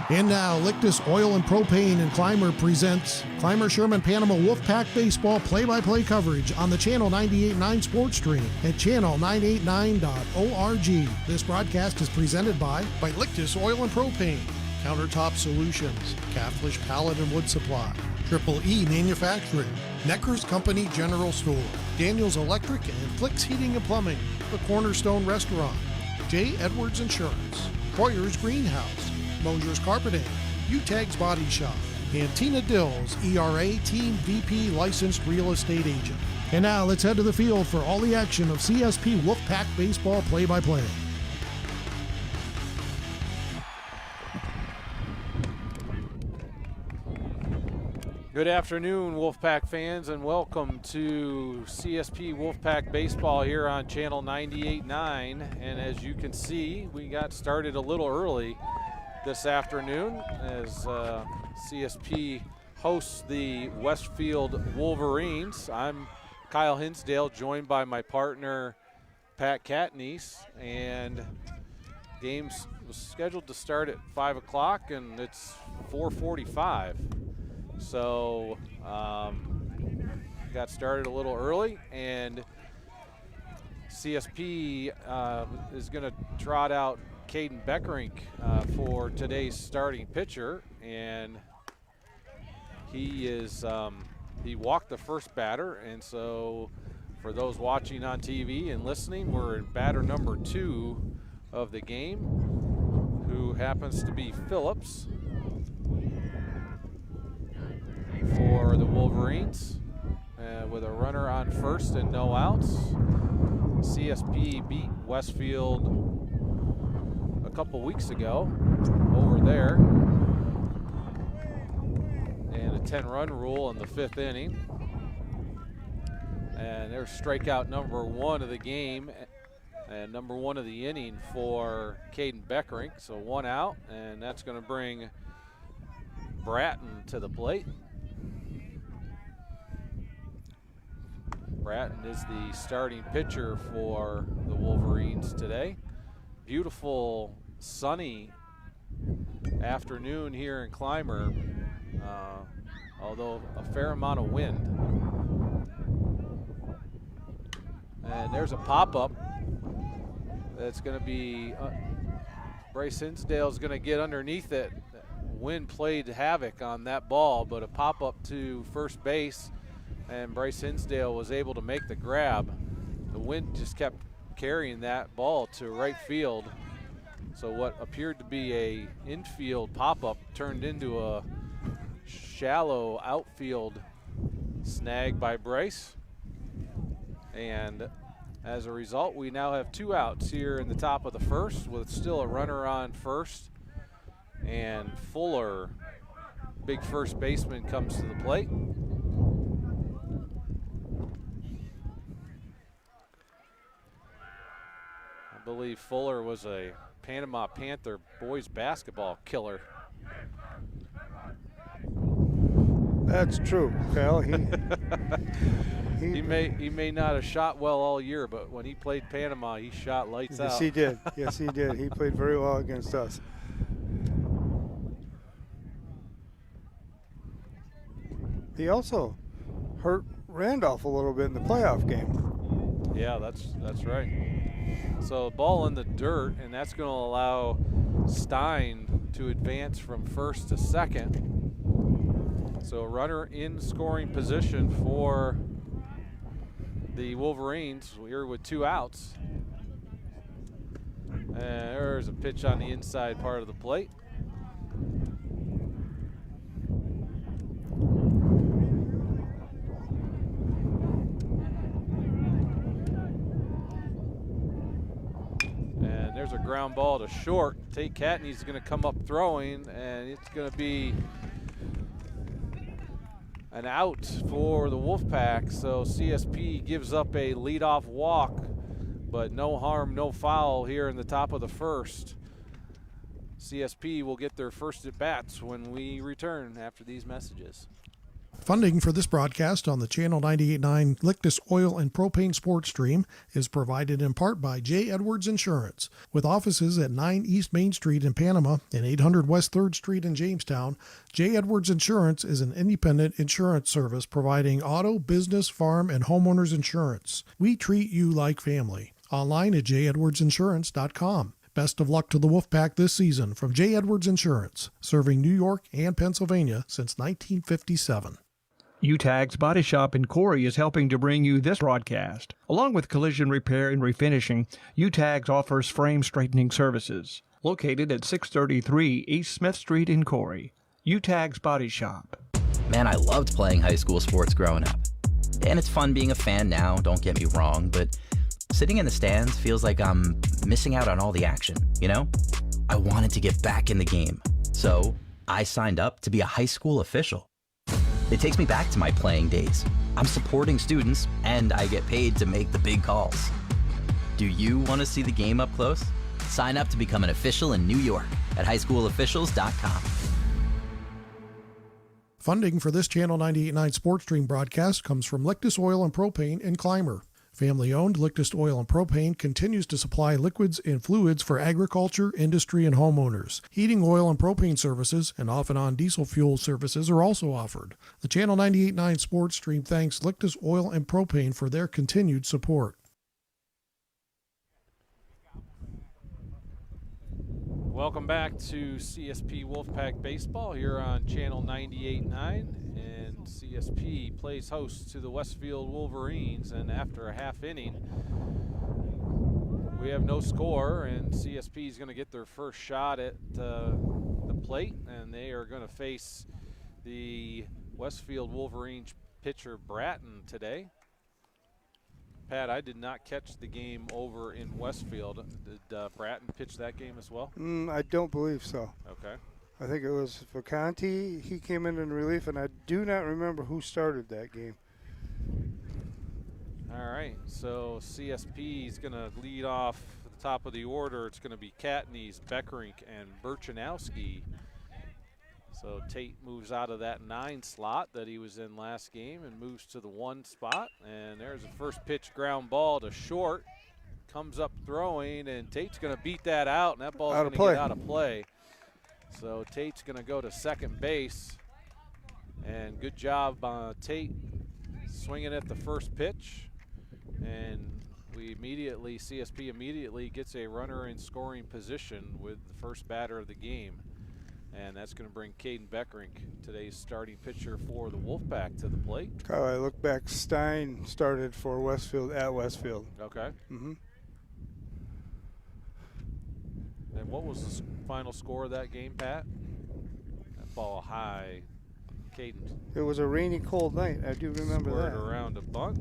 And now, Lictus Oil and Propane and Clymer presents Clymer Sherman Panama Wolfpack Baseball play-by-play coverage on the Channel 98.9 Sports Stream at channel989.org. This broadcast is presented by Lictus Oil and Propane, Countertop Solutions, Caflisch Pallet and Wood Supply, Triple E Manufacturing, Necker's Company General Store, Daniels Electric and Flicks Heating and Plumbing, the Cornerstone Restaurant, J. Edwards Insurance, Hoyer's Greenhouse, Mosher Carpeting, Utegg's Body Shop, and Tina Dills, ERA Team VP Licensed Real Estate Agent. And now let's head to the field for all the action of CSP Wolfpack Baseball play-by-play. Good afternoon, Wolfpack fans, and welcome to CSP Wolfpack Baseball here on Channel 98.9. And as you can see, we got started a little early this afternoon as CSP hosts the Westfield Wolverines. I'm Kyle Hinsdale, joined by my partner Pat Catanese, and games was scheduled to start at 5 o'clock and it's 4:45. So got started a little early, and CSP is going to trot out Caden Beckerink for today's starting pitcher, and he walked the first batter, and so for those watching on TV and listening, we're in batter number 2 of the game, who happens to be Phillips for the Wolverines, with a runner on first and no outs. CSP beat Westfield a couple weeks ago over there, and a 10-run rule in the 5th inning. And there's strikeout number 1 of the game and number 1 of the inning for Caden Beckerink. So 1 out, and that's going to bring Bratton to the plate. Bratton is the starting pitcher for the Wolverines today. Beautiful sunny afternoon here in Clymer, although a fair amount of wind. And there's a pop-up that's going to be Bryce Hinsdale is going to get underneath it. Wind played havoc on that ball, but a pop-up to first base, and Bryce Hinsdale was able to make the grab. The wind just kept carrying that ball to right field. So what appeared to be a infield pop-up turned into a shallow outfield snag by Bryce. And as a result, we now have 2 outs here in the top of the first, with still a runner on first. And Fuller, big first baseman, comes to the plate. I believe Fuller was a Panama Panther boys basketball killer. That's true, Kyle. He may not have shot well all year, but when he played Panama, he shot lights out. Yes, he did. Yes, he did. He played very well against us. He also hurt Randolph a little bit in the playoff game. Yeah, that's right. So ball in the dirt, and that's going to allow Stein to advance from first to second. So runner in scoring position for the Wolverines here with 2 outs. And there's a pitch on the inside part of the plate. There's a ground ball to short. Tate Catanese is going to come up throwing, and it's going to be an out for the Wolfpack. So CSP gives up a leadoff walk, but no harm, no foul here in the top of the first. CSP will get their first at bats when we return after these messages. Funding for this broadcast on the Channel 98.9 Lictus Oil and Propane Sports Stream is provided in part by J. Edwards Insurance. With offices at 9 East Main Street in Panama and 800 West 3rd Street in Jamestown, J. Edwards Insurance is an independent insurance service providing auto, business, farm, and homeowners insurance. We treat you like family. Online at jedwardsinsurance.com. Best of luck to the Wolfpack this season from J. Edwards Insurance, serving New York and Pennsylvania since 1957. Utegg's Body Shop in Corry is helping to bring you this broadcast. Along with collision repair and refinishing, Utegg offers frame straightening services. Located at 633 East Smith Street in Corry. Utegg's Body Shop. Man, I loved playing high school sports growing up. And it's fun being a fan now, don't get me wrong, but sitting in the stands feels like I'm missing out on all the action, you know? I wanted to get back in the game, so I signed up to be a high school official. It takes me back to my playing days. I'm supporting students, and I get paid to make the big calls. Do you want to see the game up close? Sign up to become an official in New York at highschoolofficials.com. Funding for this Channel 98.9 Sports Stream broadcast comes from Lictus Oil and Propane and Clymer. Family-owned Lictus Oil and Propane continues to supply liquids and fluids for agriculture, industry, and homeowners. Heating oil and propane services and off-and-on diesel fuel services are also offered. The Channel 98.9 Sports Stream thanks Lictus Oil and Propane for their continued support. Welcome back to CSP Wolfpack Baseball here on Channel 98.9. And CSP plays host to the Westfield Wolverines, and after a half inning we have no score, and CSP is going to get their first shot at the plate, and they are going to face the Westfield Wolverines pitcher Bratton today. Pat, I did not catch the game over in Westfield. Did Bratton pitch that game as well? I don't believe so. Okay. I think it was Vacanti. He came in relief, and I do not remember who started that game. All right, so CSP is going to lead off at the top of the order. It's going to be Catanese, Beckerink, and Burchanowski. So Tate moves out of that 9 slot that he was in last game and moves to the 1 spot. And there's a first pitch ground ball to short. Comes up throwing, and Tate's going to beat that out, and that ball's going to get out of play. So Tate's going to go to second base, and good job by Tate swinging at the first pitch. And CSP immediately gets a runner in scoring position with the first batter of the game. And that's going to bring Caden Beckerink, today's starting pitcher for the Wolfpack, to the plate. Kyle, I look back, Stein started for Westfield at Westfield. Okay. Mm-hmm. And what was the final score of that game, Pat? That ball high. Caden. It was a rainy, cold night. I do remember scored that. Around a bunt.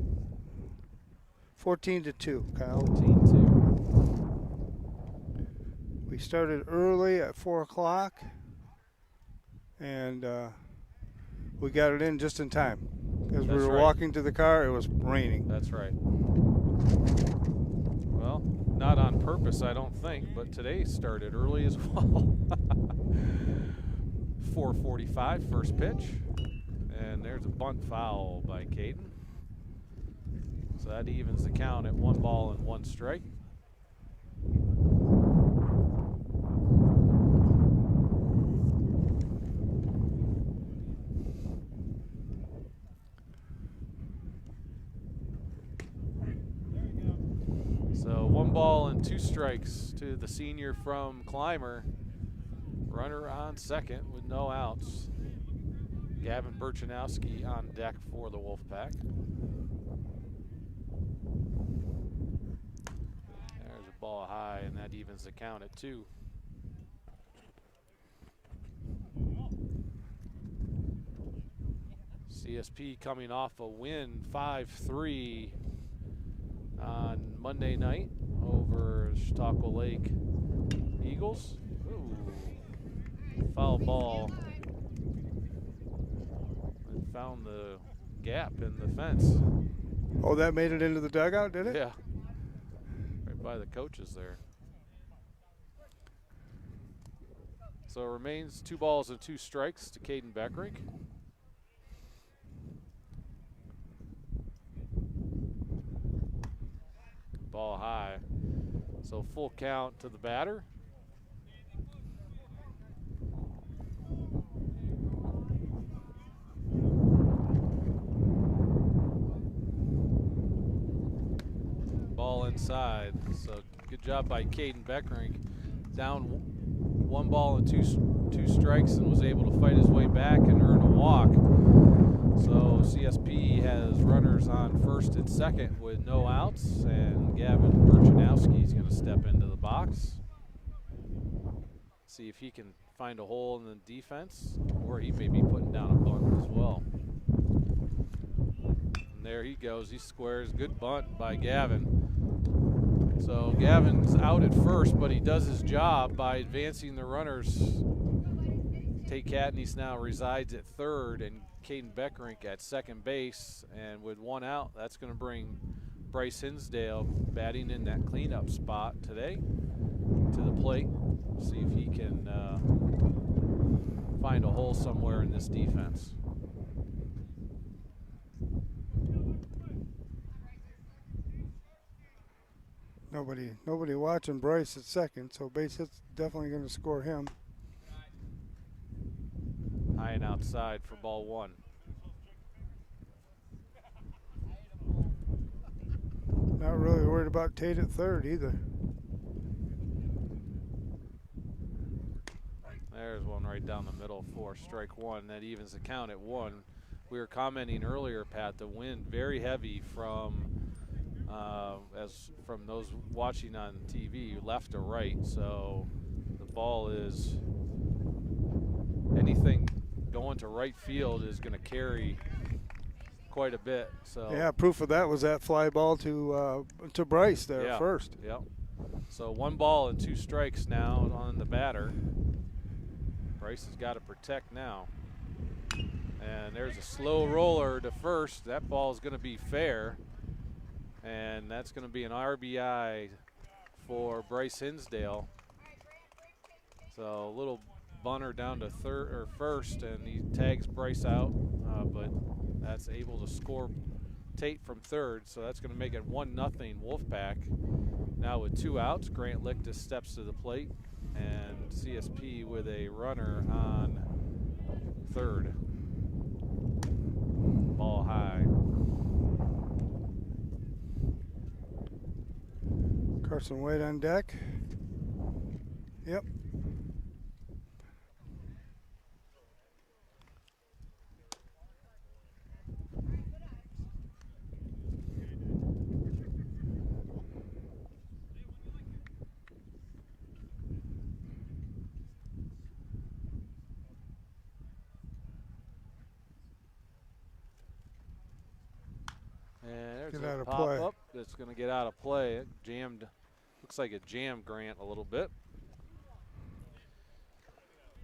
14-2, Kyle. 14-2. We started early at 4 o'clock, and we got it in just in time. As we were walking to the car, it was raining. That's right. Well, not on purpose, I don't think, but today started early as well. 4:45, first pitch. And there's a bunt foul by Caden. So that evens the count at 1 ball and 1 strike. So 1 ball and 2 strikes to the senior from Clymer. Runner on second with no outs. Gavin Burchanowski on deck for the Wolfpack. There's a ball high, and that evens the count at 2. CSP coming off a win 5-3 on Monday night over Chautauqua Lake Eagles. Ooh, foul ball. And found the gap in the fence. Oh, that made it into the dugout, did it? Yeah. Right by the coaches there. So it remains 2 balls and 2 strikes to Caden Beckerink. ball high. So full count to the batter. Ball inside. So good job by Caden Beckrink. Down 1 ball and two strikes, and was able to fight his way back and earn a walk. So CSP has runners on first and second with no outs, and Gavin Burchanowski is going to step into the box. See if he can find a hole in the defense, or he may be putting down a bunt as well. And there he goes. He squares. Good bunt by Gavin. So Gavin's out at first, but he does his job by advancing the runners. Tate Catanese now resides at third, and Caden Beckrink at second base. And with 1 out, that's going to bring Bryce Hinsdale batting in that cleanup spot today to the plate. See if he can find a hole somewhere in this defense. Nobody watching Bryce at second, so base hit's definitely going to score him. High and outside for ball 1. Not really worried about Tate at third either. There's one right down the middle for strike 1. That evens the count at 1. We were commenting earlier, Pat, the wind very heavy from those watching on TV, left to right. So the ball is, anything going to right field is going to carry quite a bit. So yeah, proof of that was that fly ball to Bryce there at first. Yep. So 1 ball and 2 strikes now on the batter. Bryce has got to protect now. And there's a slow roller to first. That ball is going to be fair. And that's going to be an RBI for Bryce Hinsdale. So a little bunter down to third or first, and he tags Bryce out, but that's able to score Tate from third. So that's going to make it 1-0 Wolfpack. Now with 2 outs, Grant Lictus steps to the plate, and CSP with a runner on third. Ball high. Carson Wade on deck. Yep. And there's Get a out of pop play. up that's going to get out of play. It jammed, looks like it jammed Grant a little bit.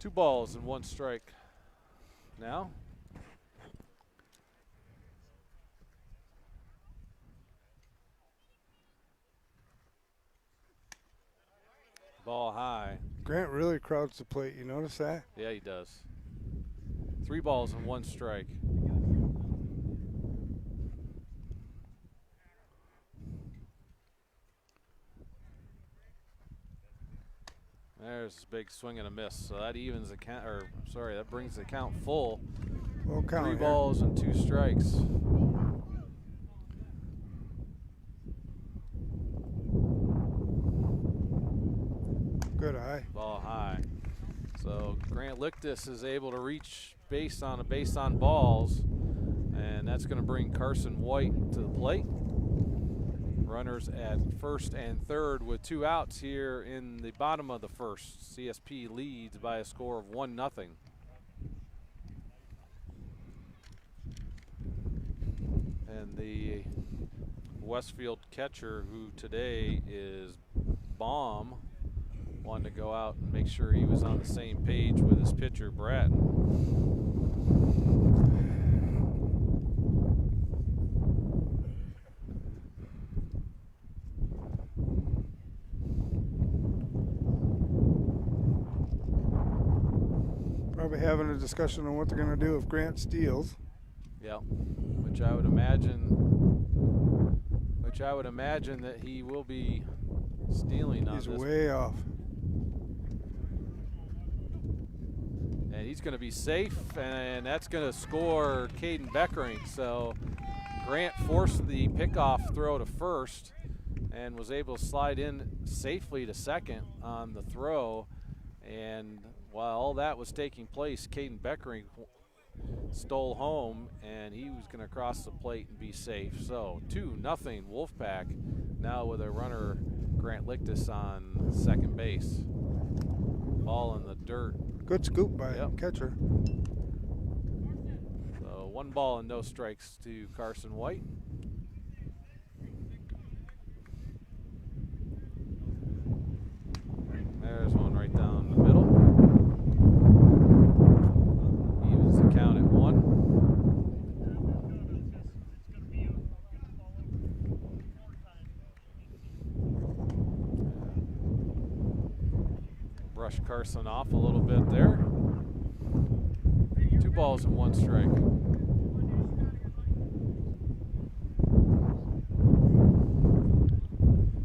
2 balls and 1 strike now. Ball high. Grant really crowds the plate. You notice that? Yeah, he does. 3 balls and 1 strike. There's a big swing and a miss. So that evens the count, or sorry, that brings the count full. Full count 3 here. balls and 2 strikes. Good eye. Ball high. So Grant Lictus is able to reach base on balls, and that's going to bring Carson White to the plate. Runners at first and third with 2 outs here in the bottom of the first. CSP leads by a score of 1-0. And the Westfield catcher, who today is Baum, wanted to go out and make sure he was on the same page with his pitcher, Bratton. Probably having a discussion on what they're going to do if Grant steals. Yeah, which I would imagine, which I would imagine that he will be stealing on He's this. way off. And he's going to be safe, and that's going to score Caden Beckering. So Grant forced the pickoff throw to first and was able to slide in safely to second on the throw. And while all that was taking place, Caden Beckering stole home, and he was going to cross the plate and be safe. So 2-0 Wolfpack, now with a runner, Grant Lictus, on second base. Ball in the dirt. Good scoop by catcher. So 1 ball and no strikes to Carson White. There's one right down the middle. Evens the count at 1. Brush Carson off a little bit there. 2 balls and 1 strike.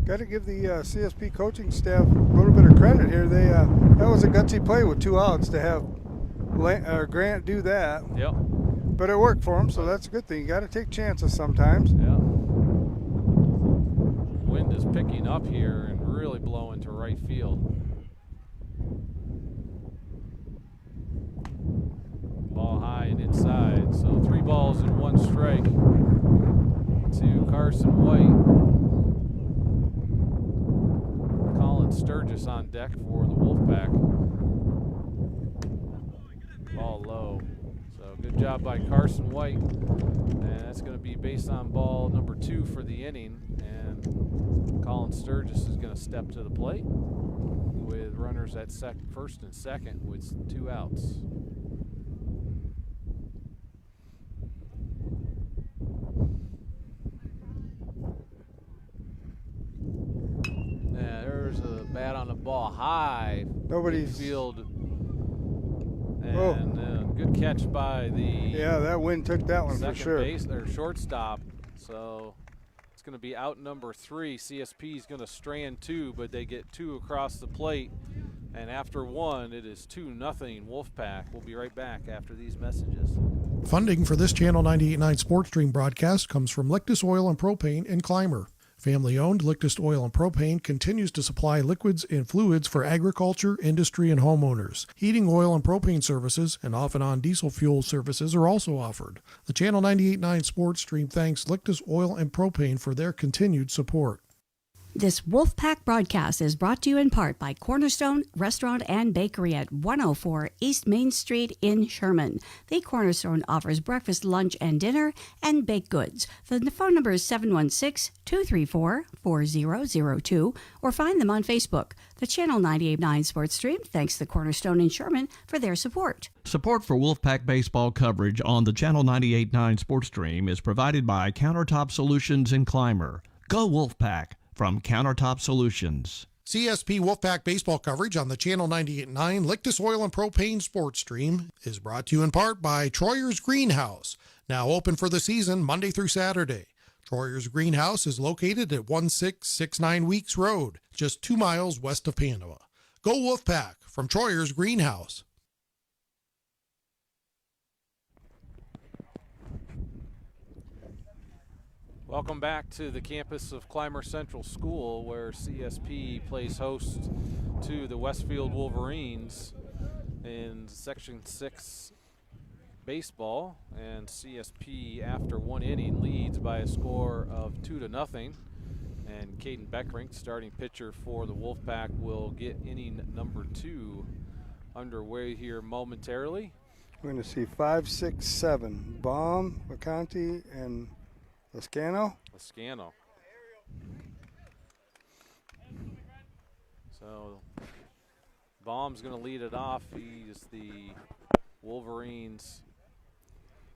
Got to give the CSP coaching staff a little bit of credit here. They that was a gutsy play with 2 outs to have Grant do that. Yep. But it worked for him, so that's a good thing. You got to take chances sometimes. Yeah. Wind is picking up here and really blowing to right field. Ball high and inside, so 3 balls and 1 strike to Carson White. Colin Sturgis on deck for the Wolfpack. Ball low, so good job by Carson White, and that's going to be base on ball number 2 for the inning, and Colin Sturgis is going to step to the plate with runners at first and second with 2 outs. There's a bat on the ball high. Nobody's field. And good catch by the that wind took that one for second sure. base or shortstop. So it's going to be out number 3. CSP is going to strand 2, but they get 2 across the plate. And after 1, it is 2-0 Wolfpack. We'll be right back after these messages. Funding for this Channel 98.9 Sports Stream broadcast comes from Lictus Oil and Propane in Clymer. Family-owned Lictus Oil and Propane continues to supply liquids and fluids for agriculture, industry, and homeowners. Heating oil and propane services and off-and-on diesel fuel services are also offered. The Channel 98.9 Sports Stream thanks Lictus Oil and Propane for their continued support. This Wolfpack broadcast is brought to you in part by Cornerstone Restaurant and Bakery at 104 East Main Street in Sherman. The Cornerstone offers breakfast, lunch, and dinner, and baked goods. The phone number is 716-234-4002, or find them on Facebook. The Channel 98.9 Sports Stream thanks the Cornerstone in Sherman for their support. Support for Wolfpack baseball coverage on the Channel 98.9 Sports Stream is provided by Countertop Solutions in Clymer. Go Wolfpack! From Countertop Solutions. CSP Wolfpack baseball coverage on the Channel 98.9 Lictus Oil and Propane Sports Stream is brought to you in part by Troyer's Greenhouse, now open for the season Monday through Saturday. Troyer's Greenhouse is located at 1669 Weeks Road, just 2 miles west of Panama. Go Wolfpack from Troyer's Greenhouse. Welcome back to the campus of Clymer Central School, where CSP plays host to the Westfield Wolverines in Section 6 baseball. And CSP, after 1 inning, leads by a score of 2-0. And Caden Beckering, starting pitcher for the Wolfpack, will get inning number 2 underway here momentarily. We're going to see 5, 6, 7. Baum, McConty, and Lascano. So Baum's going to lead it off. He's the Wolverines'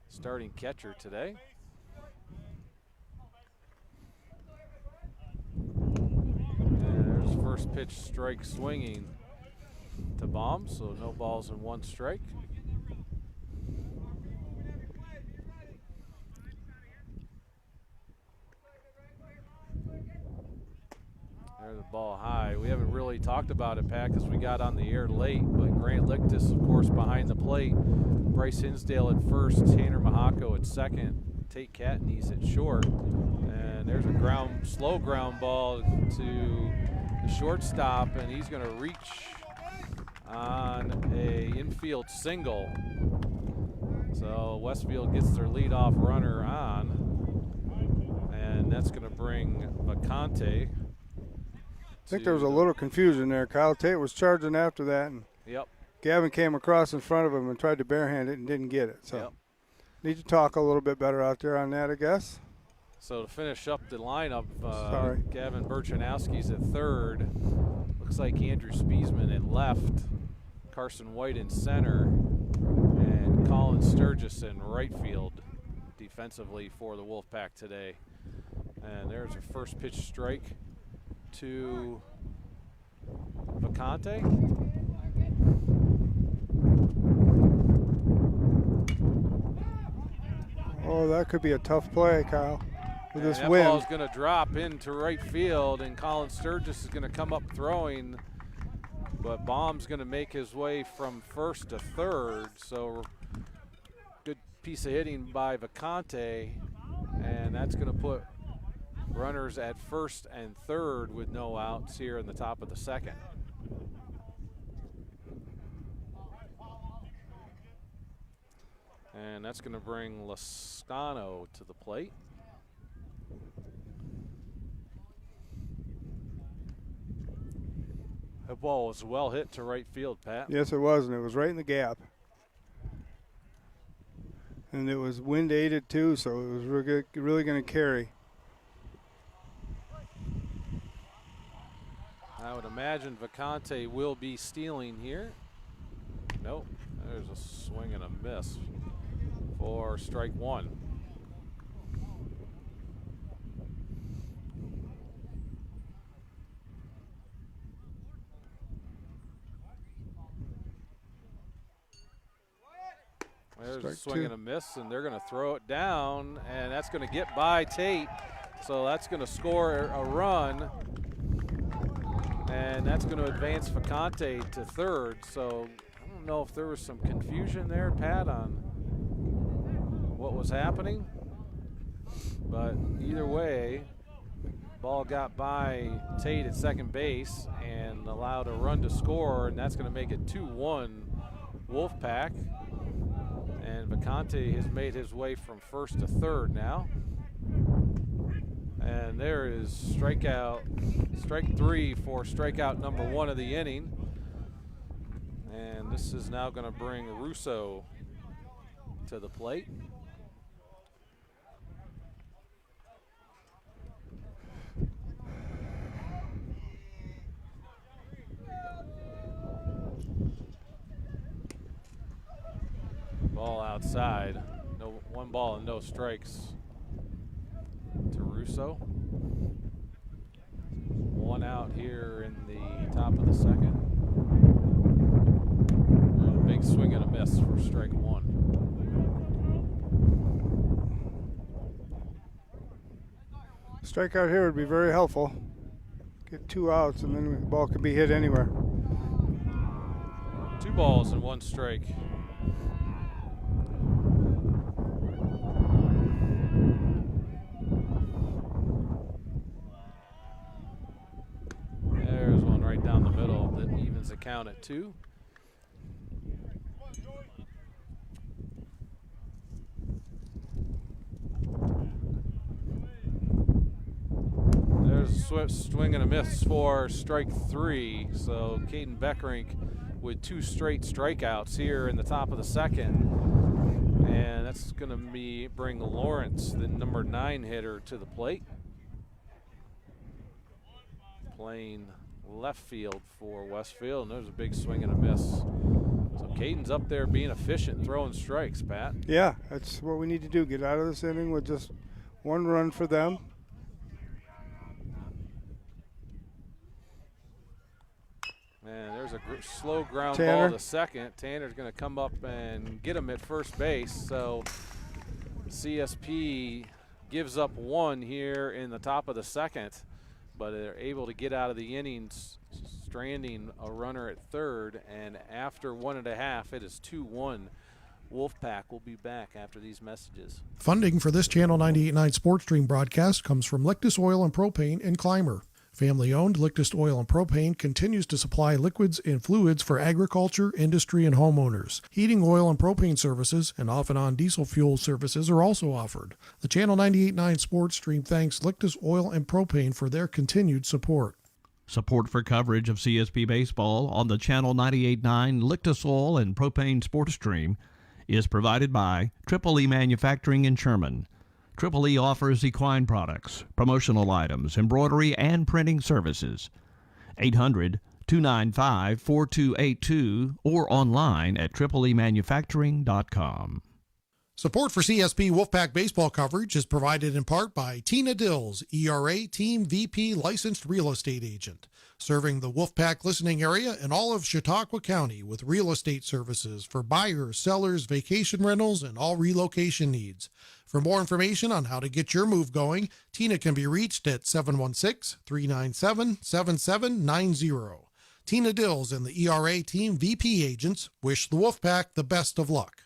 starting catcher today. And there's first pitch strike swinging to Baum, so no balls and 1 strike. There's the ball high. We haven't really talked about it, Pat, because we got on the air late, but Grant Lictus, of course, behind the plate. Bryce Hinsdale at first, Tanner Mahako at second, Tate Catanese at short. And there's a slow ground ball to the shortstop, and he's going to reach on a infield single. So Westfield gets their leadoff runner on, and that's going to bring Vacante. I think there was a little confusion there. Kyle Tate was charging after that, and Yep. Gavin came across in front of him and tried to barehand it and didn't get it. So Yep. need to talk a little bit better out there on that, I guess. So to finish up the lineup, Sorry. Gavin Burchanowski's at third. Looks like Andrew Spiesman at left. Carson White in center. And Colin Sturgis in right field defensively for the Wolfpack today. And there's a first pitch strike to Vacante. Oh, that could be a tough play, Kyle, with this that wind. ball is going to drop into right field, and Colin Sturgis is going to come up throwing, but Baum's going to make his way from first to third. So good piece of hitting by Vacante, and that's going to put runners at first and third with no outs here in the top of the second. And that's going to bring Lascano to the plate. That ball was well hit to right field, Pat. Yes, it was, and it was right in the gap. And it was wind aided too, so it was really going to carry. I would imagine Vacante will be stealing here. Nope, there's a swing and a miss for strike one. There's Strike a swing two. and a miss, and they're going to throw it down, and that's going to get by Tate. So that's going to score a run, and that's going to advance Vacante to third. So I don't know if there was some confusion there, Pat, on what was happening. But either way, ball got by Tate at second base and allowed a run to score, and that's going to make it 2-1 Wolfpack. And Vacante has made his way from first to third now. And there is strike three for strikeout number one of the inning. And this is now going to bring Russo to the plate. Ball outside. No, one ball and no strikes to Russo. One out here in the top of the second. And a big swing and a miss for strike one. Strikeout here would be very helpful. Get 2 outs, and then the ball can be hit anywhere. 2 balls and 1 strike. There's one right down the middle that evens the count at 2. There's a swing and a miss for strike 3. So Caden Beckrink with 2 straight strikeouts here in the top of the second. And that's going to bring Lawrence, the number 9 hitter, to the plate. Playing left field for Westfield, and there's a big swing and a miss. So Caden's up there being efficient, throwing strikes, Pat. Yeah, that's what we need to do. Get out of this inning with just 1 run for them. And there's a slow ground Tanner. ball to second. Tanner's going to come up and get him at first base. So CSP gives up 1 here in the top of the second. but they're able to get out of the innings, stranding a runner at third. And after 1.5, it is 2-1. Wolfpack will be back after these messages. Funding for this Channel 98.9 Sports Stream broadcast comes from Lictus Oil and Propane in Clymer. Family-owned Lictus Oil and Propane continues to supply liquids and fluids for agriculture, industry, and homeowners. Heating oil and propane services and off-and-on diesel fuel services are also offered. The Channel 98.9 Sports Stream thanks Lictus Oil and Propane for their continued support. Support for coverage of CSP Baseball on the Channel 98.9 Lictus Oil and Propane Sports Stream is provided by Triple E Manufacturing in Sherman. Triple E offers equine products, promotional items, embroidery, and printing services. 800-295-4282 or online at tripleemanufacturing.com. Support for CSP Wolfpack baseball coverage is provided in part by Tina Dills, ERA Team VP licensed real estate agent, serving the Wolfpack listening area and all of Chautauqua County with real estate services for buyers, sellers, vacation rentals, and all relocation needs. For more information on how to get your move going, Tina can be reached at 716-397-7790. Tina Dills and the ERA Team VP agents wish the Wolfpack the best of luck.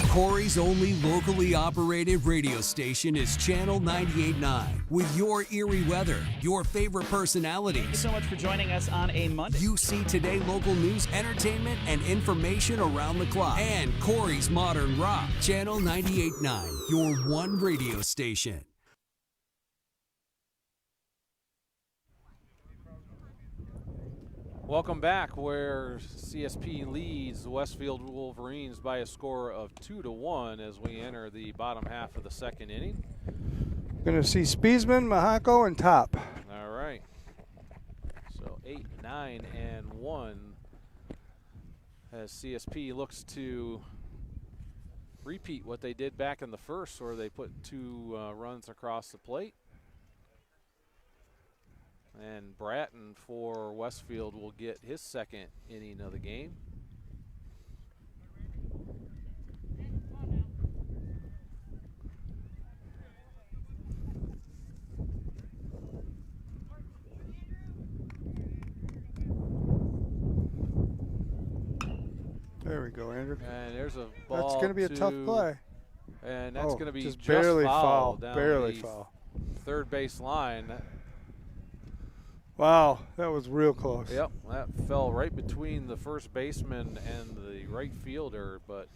Corry's only locally operated radio station is Channel 98.9. With your eerie weather, your favorite personalities. Thank you so much for joining us on a Monday. You see today local news, entertainment, and information around the clock. And Corry's modern rock. Channel 98.9, your one radio station. Welcome back, where CSP leads the Westfield Wolverines by a score of 2-1 as we enter the bottom half of the second inning. Going to see Spiesman, Mahako, and Top. All right. So 8, 9, and 1 as CSP looks to repeat what they did back in the first, where they put 2 runs across the plate. And Bratton for Westfield will get his second inning of the game. There we go, Andrew. And there's a ball. That's going to be a tough play. And that's going to be just barely foul. Down Barely the foul. third base line. Wow, that was real close. Yep, that fell right between the first baseman and the right fielder, but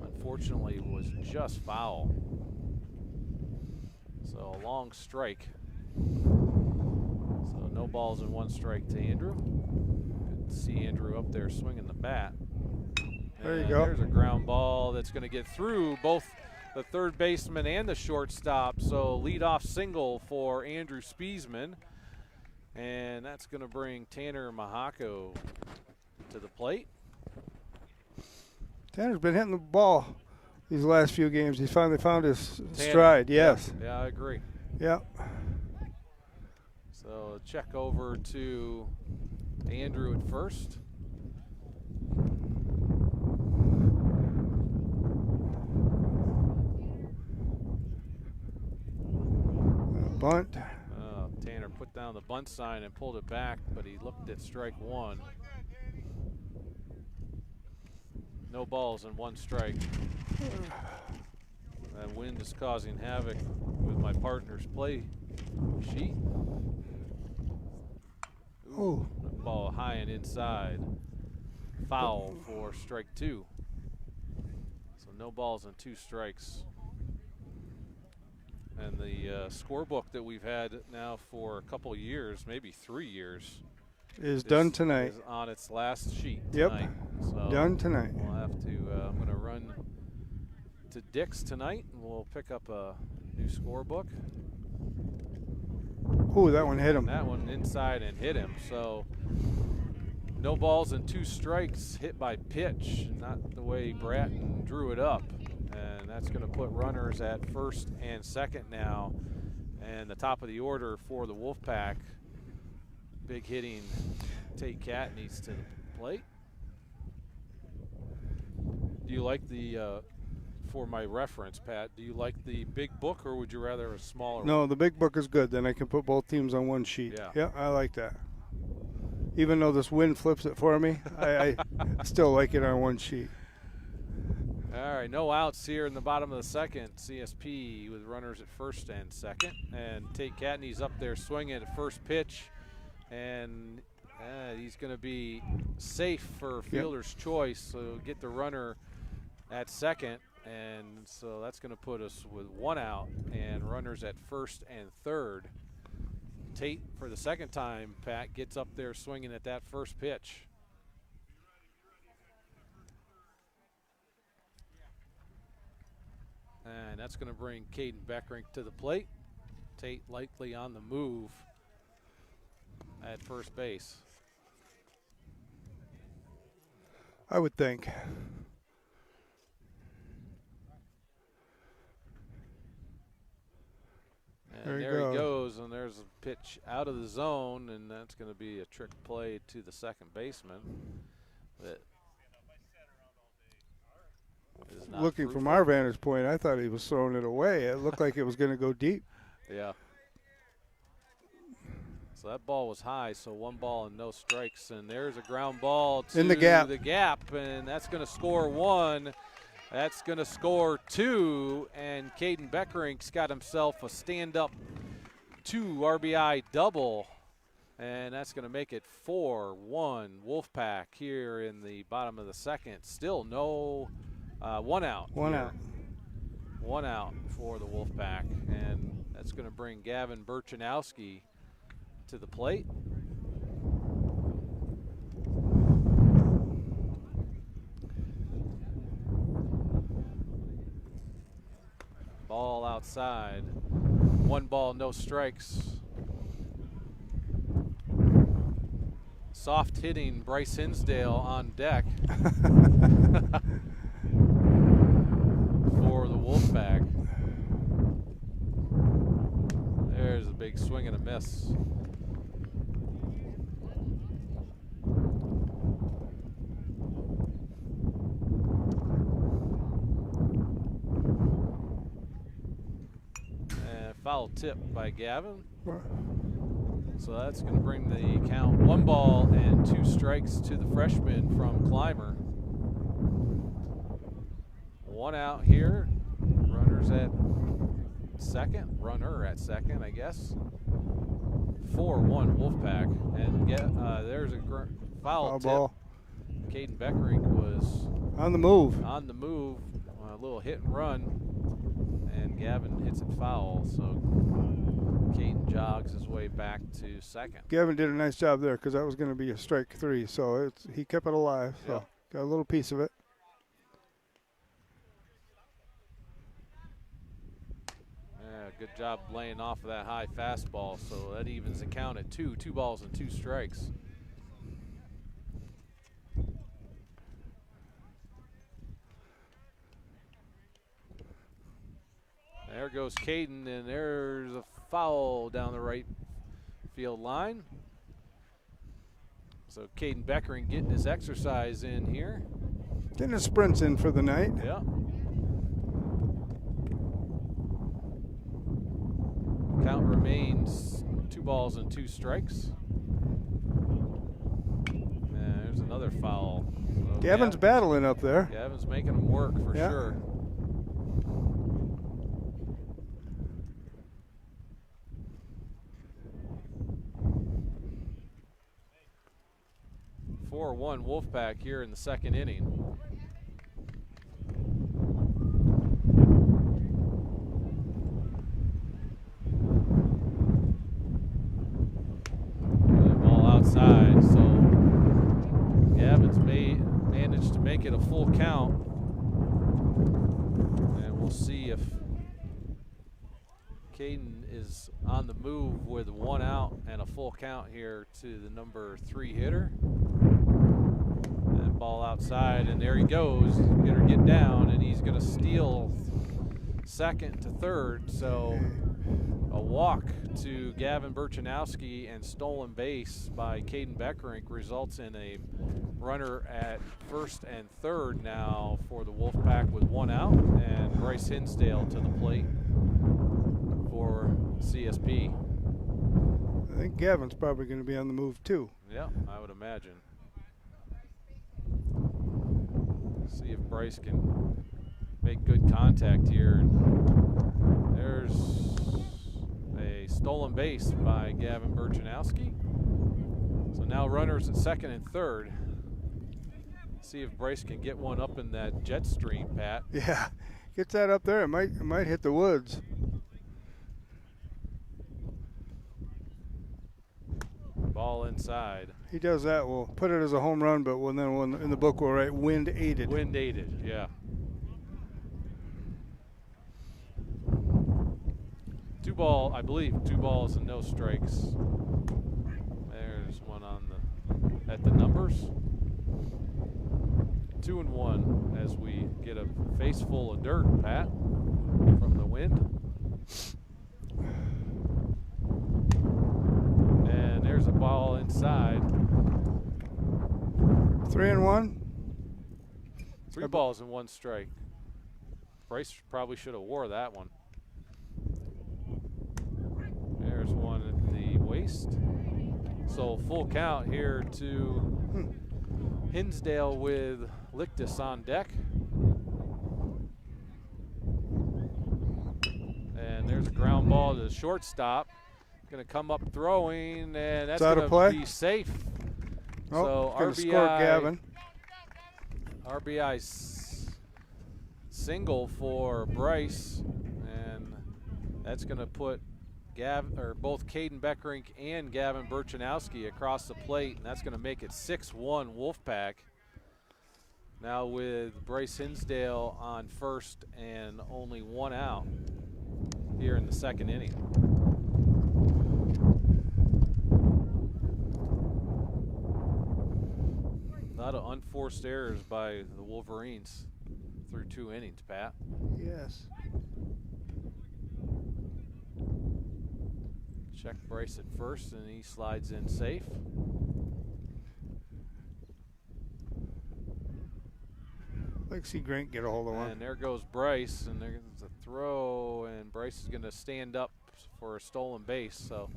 unfortunately was just foul. So a long strike. So no balls and 1 strike to Andrew. Good to see Andrew up there swinging the bat. There you go. There's a ground ball that's going to get through both the third baseman and the shortstop. So leadoff single for Andrew Spiesman. And that's going to bring Tanner Mahako to the plate. Tanner's been hitting the ball these last few games. He's finally found his stride. Yes. Yeah, I agree. Yep. So check over to Andrew at first. Bunt. Tanner put down the bunt sign and pulled it back, but he looked at strike 1. No balls and 1 strike. That wind is causing havoc with my partner's play sheet. Ooh. Ball high and inside. Foul for strike 2. So no balls and 2 strikes. And the scorebook that we've had now for a couple years, maybe 3 years, is done tonight. Is on its last sheet yep. tonight. So done tonight. We'll have to, I'm going to run to Dick's tonight, and we'll pick up a new scorebook. Ooh, that one hit him. That one inside and hit him. So no balls and 2 strikes, hit by pitch, not the way Bratton drew it up. And that's going to put runners at first and second now. And the top of the order for the Wolfpack, big hitting Tate Catanese to the plate. Do you like the for my reference, Pat, do you like the big book or would you rather a smaller No, one? the big book is good. Then I can put both teams on one sheet. Yeah. I like that. Even though this wind flips it for me, I still like it on one sheet. All right, no outs here in the bottom of the second. CSP with runners at first and second. And Tate Catanese up there swinging at first pitch. And he's going to be safe for fielder's choice, so get the runner at second. And so that's going to put us with one out and runners at first and third. Tate, for the second time, Pat, gets up there swinging at that first pitch. And that's going to bring Caden Beckrink to the plate. Tate likely on the move at first base. I would think. And there he goes, and there's a pitch out of the zone, and that's going to be a trick play to the second baseman. That is not Looking fruitful. from our vantage point, I thought he was throwing it away. It looked like it was going to go deep. Yeah. So that ball was high, so 1 ball and no strikes, and there's a ground ball to In the gap. and that's going to score 1. That's going to score 2, and Caden Beckerink's got himself a stand-up 2 RBI double, and that's going to make it 4-1 Wolfpack here in the bottom of the second. Still no 1 out. One here. out. 1 out for the Wolfpack, and that's going to bring Gavin Burchanowski to the plate. Ball outside. 1 ball, no strikes. Soft hitting Bryce Hinsdale on deck for the Wolfpack. There's a big swing and a miss. Foul tip by Gavin. So that's going to bring the count 1 ball and 2 strikes to the freshman from Clymer. 1 out here. Runners at second. Runner at second, I guess. 4-1 Wolfpack. And there's a foul tip. Ball. Caden Beckerink was On the move. on the move. A little hit and run. And Gavin hits it foul, so Caden jogs his way back to second. Gavin did a nice job there because that was going to be a strike 3, so he kept it alive. So Yep. got a little piece of it. Yeah, good job laying off of that high fastball, so that evens the count at 2 balls and 2 strikes. There goes Caden, and there's a foul down the right field line. So Caden Beckering getting his exercise in here. Getting his sprints in for the night. Yeah. Count remains 2 balls and 2 strikes. And there's another foul. So Gavin's battling up there. Gavin's making him work for Yeah. sure. One Wolfpack here in the second inning. Ball outside, so Gavin's managed to make it a full count, and we'll see if Caden is on the move with 1 out and a full count here to the number 3 hitter. Ball outside, and there he goes. Better get down, and he's going to steal second to third. So a walk to Gavin Burchanowski and stolen base by Caden Beckerink results in a runner at first and third now for the Wolfpack with 1 out. And and Bryce Hinsdale to the plate for CSP. I think Gavin's probably going to be on the move too. Yeah, I would imagine. See if Bryce can make good contact here. There's a stolen base by Gavin Burchanowski. So now runners at second and third. See if Bryce can get one up in that jet stream, Pat. Yeah, gets that up there. It might hit the woods. Ball inside. He does that. We'll put it as a home run, but then in the book we'll write wind aided. Wind aided, yeah. 2 ball, I believe 2 balls and no strikes. There's one at the numbers. 2-1 as we get a face full of dirt, Pat, from the wind. And there's a ball inside. 3-1. 3 balls and 1 strike. Bryce probably should have wore that one. There's one at the waist. So full count here to Hinsdale with Lictus on deck. And there's a ground ball to the shortstop. Going to come up throwing, and that's going to be safe. Oh, so RBI, score Gavin. RBI single for Bryce, and that's going to put both Caden Beckerink and Gavin Burchanowski across the plate, and that's going to make it 6-1 Wolfpack. Now with Bryce Hinsdale on first and only 1 out here in the second inning. A lot of unforced errors by the Wolverines through 2 innings, Pat. Yes. Check Bryce at first, and he slides in safe. I'd like to see Grant get a hold of one. And there goes Bryce, and there's a throw, and Bryce is going to stand up for a stolen base. So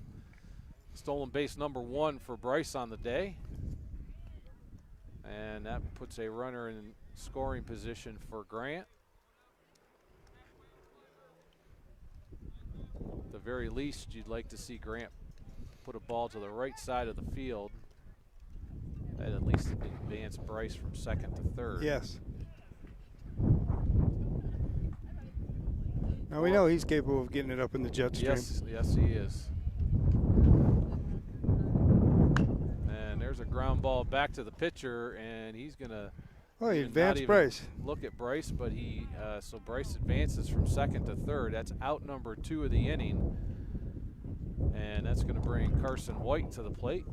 stolen base number 1 for Bryce on the day. And that puts a runner in scoring position for Grant. At the very least, you'd like to see Grant put a ball to the right side of the field. That at least advance Bryce from second to third. Yes. Now we know he's capable of getting it up in the jet stream. Yes, he is. And there's a ground ball back to the pitcher, and he's going to he advanced Bryce. Look at Bryce, but so Bryce advances from second to third. That's out number 2 of the inning. And that's going to bring Carson White to the plate.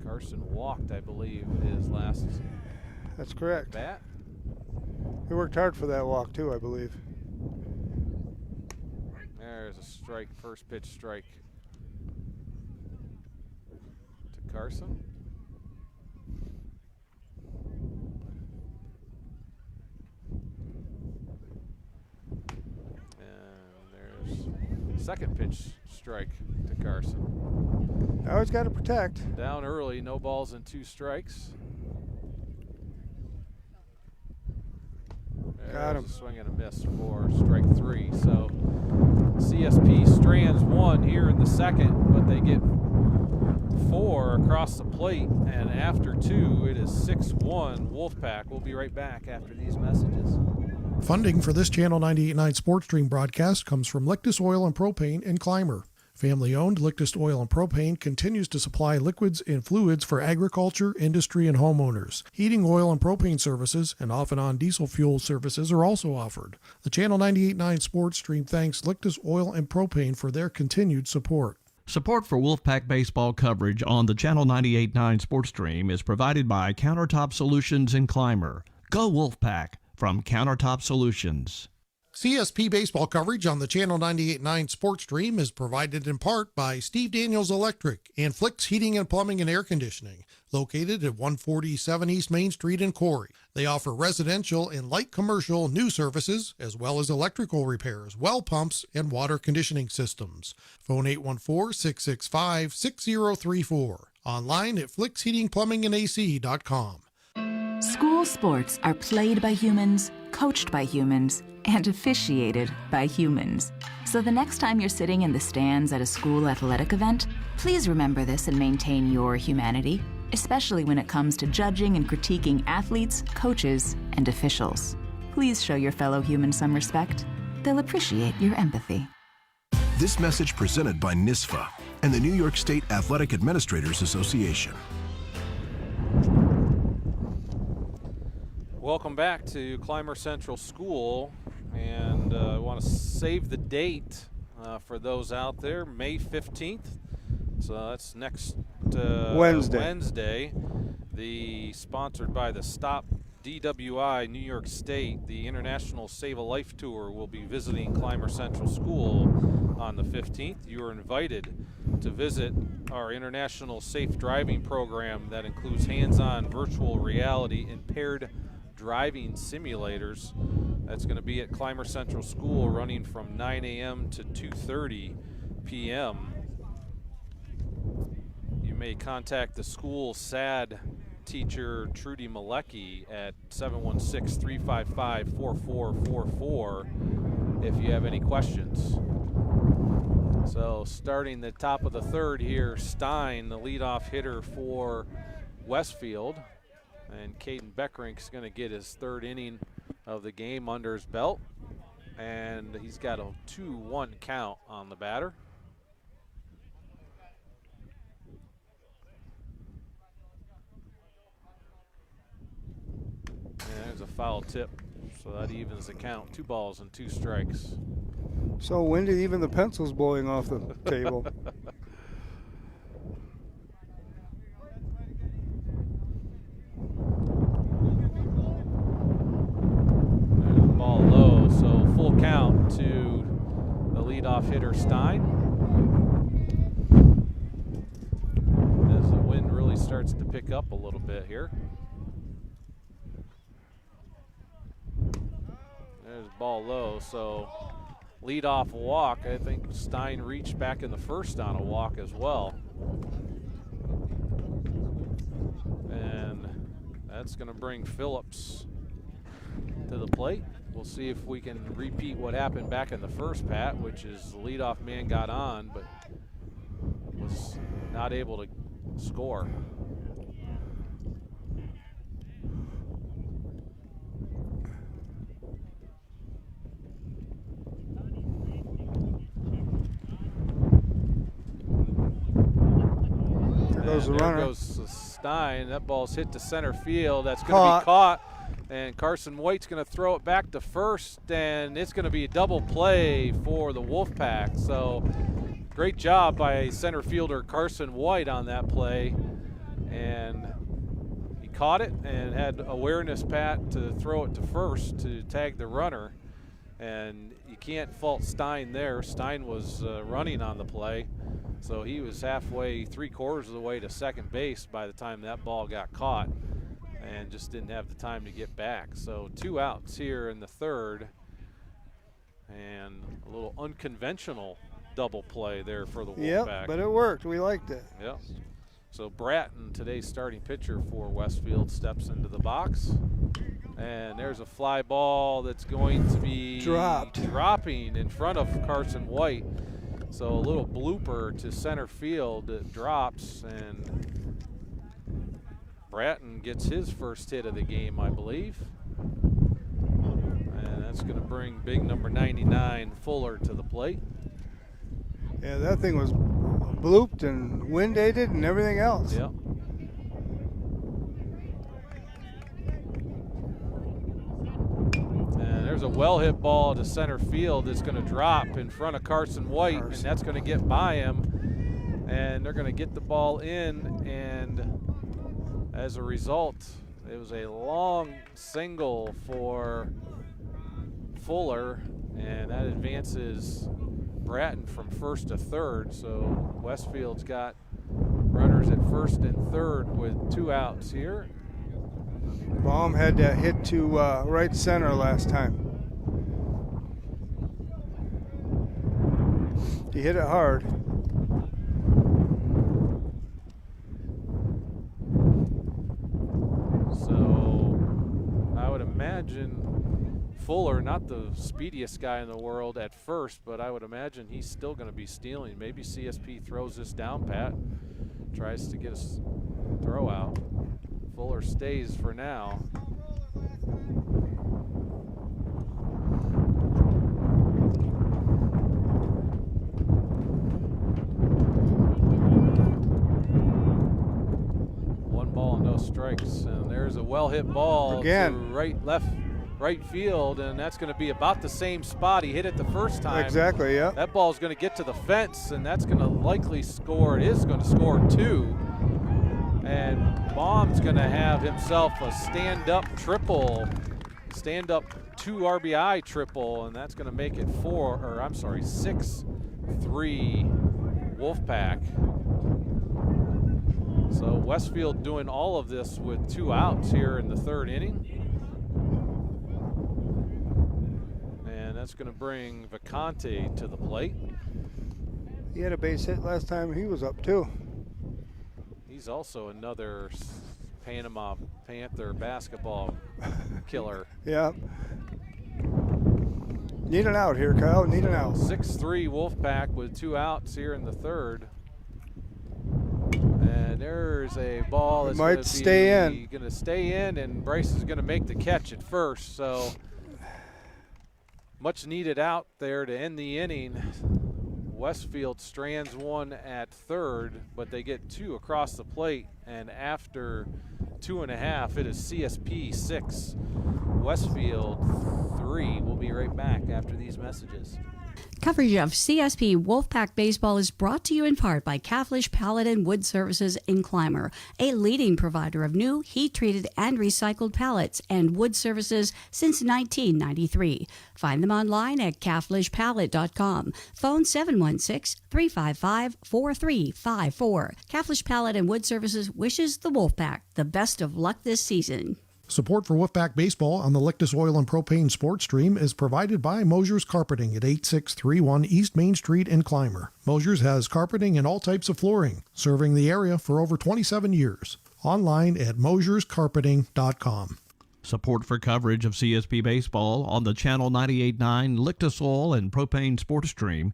Carson walked, I believe, his last That's correct. bat. He worked hard for that walk, too, I believe. There's a strike, first pitch strike to Carson. And there's second pitch strike to Carson. Now he's got to protect. Down early, no balls and 2 strikes. Got him. There's a swing and a miss for strike 3. So CSP strands 1 here in the second, but they get 4 across the plate, and after 2, it is 6-1 Wolfpack. We'll be right back after these messages. Funding for this Channel 98.9 Sports Stream broadcast comes from Lictus Oil and Propane in Clymer. Family-owned Lictus Oil and Propane continues to supply liquids and fluids for agriculture, industry, and homeowners. Heating oil and propane services and off-and-on diesel fuel services are also offered. The Channel 98.9 Sports Stream thanks Lictus Oil and Propane for their continued support. Support for Wolfpack baseball coverage on the Channel 98.9 Sports Stream is provided by Countertop Solutions in Clymer. Go Wolfpack from Countertop Solutions. CSP baseball coverage on the Channel 98.9 Sports Stream is provided in part by Steve Daniels Electric and Flicks Heating and Plumbing and Air Conditioning, located at 147 East Main Street in Corry. They offer residential and light commercial new services, as well as electrical repairs, well pumps, and water conditioning systems. Phone 814-665-6034. Online at flicksheatingplumbingandac.com. School sports are played by humans, coached by humans, and officiated by humans. So the next time you're sitting in the stands at a school athletic event, please remember this and maintain your humanity, especially when it comes to judging and critiquing athletes, coaches, and officials. Please show your fellow humans some respect. They'll appreciate your empathy. This message presented by NISFA and the New York State Athletic Administrators Association. Welcome back to Clymer Central School, and I want to save the date for those out there, May 15th. So that's next Wednesday. Sponsored by the Stop DWI New York State, the International Save a Life Tour will be visiting Clymer Central School on the 15th. You are invited to visit our International Safe Driving program that includes hands-on virtual reality impaired driving simulators. That's going to be at Clymer Central School, running from 9 a.m. to 2:30 p.m. You may contact the school SAD teacher Trudy Malecki at 716-355-4444 if you have any questions. So starting the top of the third here, Stein, the leadoff hitter for Westfield. And Caden Beckrink's going to get his third inning of the game under his belt. And he's got a 2-1 count on the batter. And there's a foul tip, so that evens the count. 2 balls and 2 strikes. So when did even the pencils blowing off the table? Ball low, so full count to the leadoff hitter Stein. As the wind really starts to pick up a little bit here. There's ball low, so leadoff walk. I think Stein reached back in the first on a walk as well. And that's going to bring Phillips to the plate. We'll see if we can repeat what happened back in the first, Pat, which is the leadoff man got on but was not able to score. There goes Stein. That ball's hit to center field. That's going to be caught. And Carson White's going to throw it back to first, and it's going to be a double play for the Wolfpack. So great job by center fielder Carson White on that play. And he caught it and had awareness, Pat, to throw it to first to tag the runner. And you can't fault Stein there. Stein was running on the play. So he was halfway, 3/4 of the way to second base by the time that ball got caught, and just didn't have the time to get back. So 2 outs here in the third, and a little unconventional double play there for the Wolfpack. Yep, but it worked. We liked it. Yep. So Bratton, today's starting pitcher for Westfield, steps into the box. And there's a fly ball that's going to be dropping in front of Carson White. So a little blooper to center field. It drops, and Bratton gets his first hit of the game, I believe. And that's going to bring big number 99, Fuller, to the plate. Yeah, that thing was blooped and wind aided and everything else. Yep. And there's a well-hit ball to center field that's going to drop in front of Carson White, and that's going to get by him. And they're going to get the ball in, and as a result, it was a long single for Fuller, And that advances Bratton from first to third. So Westfield's got runners at first and third with 2 outs here. Baum had that hit to right center last time. He hit it hard. So I would imagine Fuller, not the speediest guy in the world at first, but I would imagine he's still going to be stealing. Maybe CSP throws this down pat, tries to get a throw out. Fuller stays for now. One ball, no strikes, and there's a well-hit ball again to right field, and that's going to be about the same spot he hit it the first time. Exactly, yeah. That ball's going to get to the fence, and that's going to likely score. It is going to score 2. And Baum's going to have himself a stand-up 2 RBI triple, and that's going to make it 6-3 Wolfpack. So Westfield doing all of this with 2 outs here in the 3rd inning. And that's going to bring Vicante to the plate. He had a base hit last time. He was up too. He's also another Panama Panther basketball killer. Yeah. Need an out here, Kyle. Need an out. 6-3 Wolfpack with 2 outs here in the 3rd. And there's a ball that's going to stay in, and Bryce is going to make the catch at first. So much needed out there to end the inning. Westfield strands 1 at 3rd, but they get 2 across the plate, and after 2.5, it is CSP 6, Westfield 3. We'll be right back after these messages. Coverage of CSP Wolfpack Baseball is brought to you in part by Caflisch Pallet and Wood Services in Clymer, a leading provider of new, heat-treated, and recycled pallets and wood services since 1993. Find them online at caflischpallet.com. Phone 716-355-4354. Caflisch Pallet and Wood Services wishes the Wolfpack the best of luck this season. Support for Wolfpack Baseball on the Lictus Oil and Propane Sports Stream is provided by Mosher's Carpeting at 8631 East Main Street in Clymer. Mosher's has carpeting and all types of flooring, serving the area for over 27 years. Online at mosherscarpeting.com. Support for coverage of CSP Baseball on the Channel 98.9 Lictus Oil and Propane Sports Stream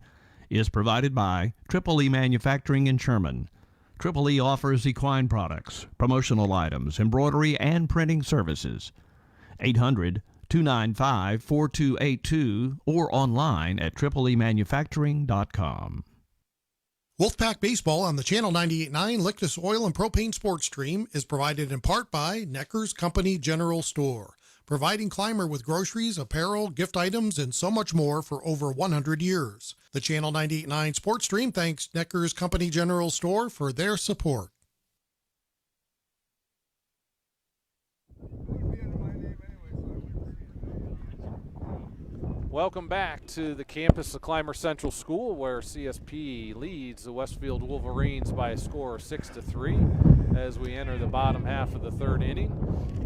is provided by Triple E Manufacturing in Sherman. Triple E offers equine products, promotional items, embroidery, and printing services. 800-295-4282 or online at tripleemanufacturing.com. Wolfpack Baseball on the Channel 98.9 Lictus Oil and Propane Sports Stream is provided in part by Necker's Company General Store, providing Clymer with groceries, apparel, gift items, and so much more for over 100 years. The Channel 98.9 Sports Stream thanks Necker's Company General Store for their support. Welcome back to the campus of Clymer Central School, where CSP leads the Westfield Wolverines by a score of 6-3 as we enter the bottom half of the 3rd inning.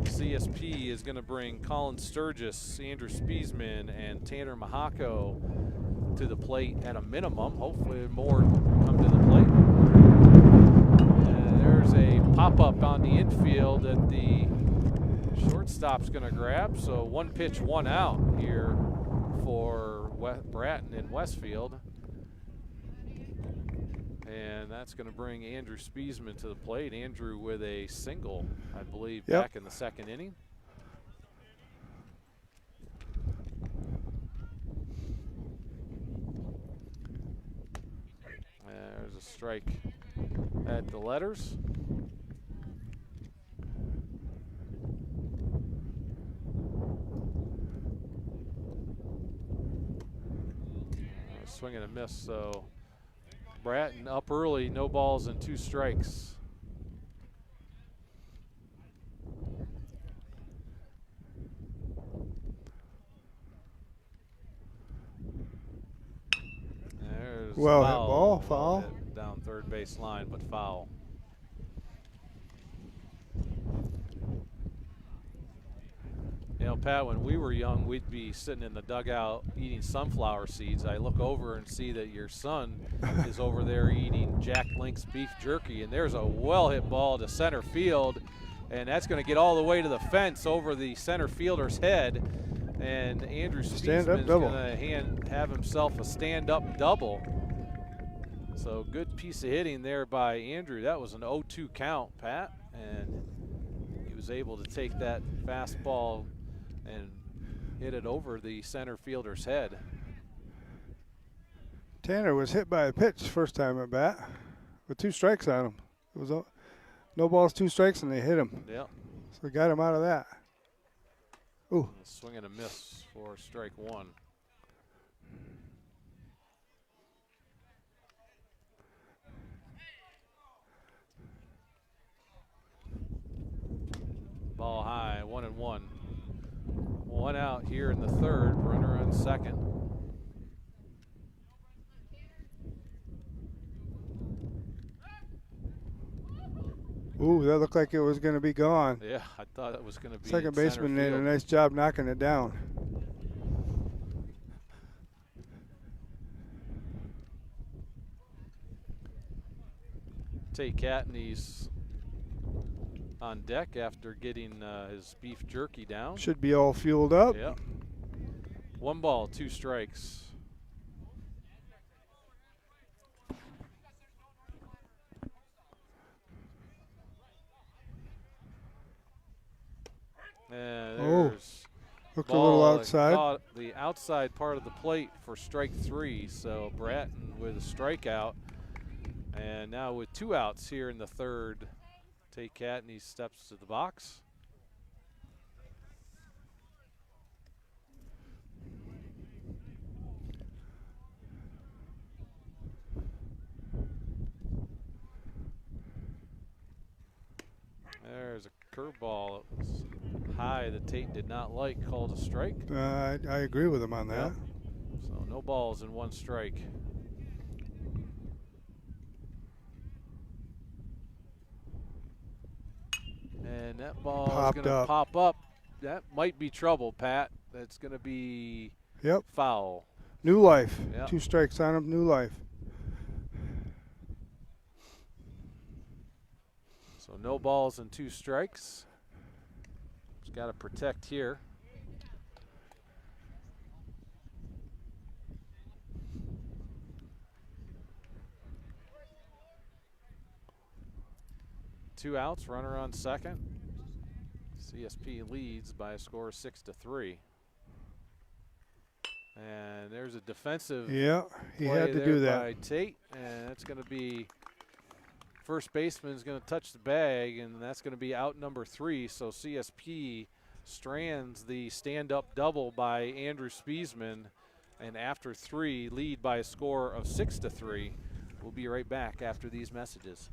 CSP is going to bring Colin Sturgis, Andrew Spiesman, and Tanner Mahako to the plate at a minimum. Hopefully more come to the plate. And there's a pop-up on the infield that the shortstop's going to grab. So 1 pitch, 1 out here for Bratton in Westfield. And that's going to bring Andrew Spiesman to the plate. Andrew with a single, I believe, back in the 2nd inning. There's a strike at the letters. Swing and a miss, so Bratton up early, no balls and 2 strikes. was Well hit foul. ball, foul. Hit down third base line, but foul. You know, Pat, when we were young, we'd be sitting in the dugout eating sunflower seeds. I look over and see that your son is over there eating Jack Link's beef jerky, and there's a well-hit ball to center field, and that's going to get all the way to the fence over the center fielder's head, and Andrew Spiesman's going to have himself a stand-up double. So good piece of hitting there by Andrew. That was an 0-2 count, Pat, and he was able to take that fastball and hit it over the center fielder's head. Tanner was hit by a pitch first time at bat with 2 strikes on him. It was no balls, 2 strikes, and they hit him. Yep. So they got him out of that. Ooh. Swing and a miss for strike 1. Ball high, 1-1. 1 out here in the third, runner on second. Ooh, that looked like it was going to be gone. Yeah, I thought it was going to be. Second baseman did a nice job knocking it down. Catanese on deck after getting his beef jerky down. Should be all fueled up. Yep. 1 ball, 2 strikes. And there's looked a little outside. Caught the outside part of the plate for strike 3. So Bratton with a strikeout. And now with 2 outs here in the third, Catanese steps to the box. There's a curveball. It was high that Tate did not like, called a strike. I agree with him on that. Yep. So no balls and 1 strike. And that ball is going to pop up. That might be trouble, Pat. That's going to be foul. New life. Yep. 2 strikes on him, new life. So no balls and 2 strikes. Just got to protect here. Two outs, runner on second. CSP leads by a score of 6-3. And there's a defensive he had to do that by Tate, and that's going to be first baseman's going to touch the bag, and that's going to be out number 3. So CSP strands the stand-up double by Andrew Spiesman, and after 3, lead by a score of 6-3. We'll be right back after these messages.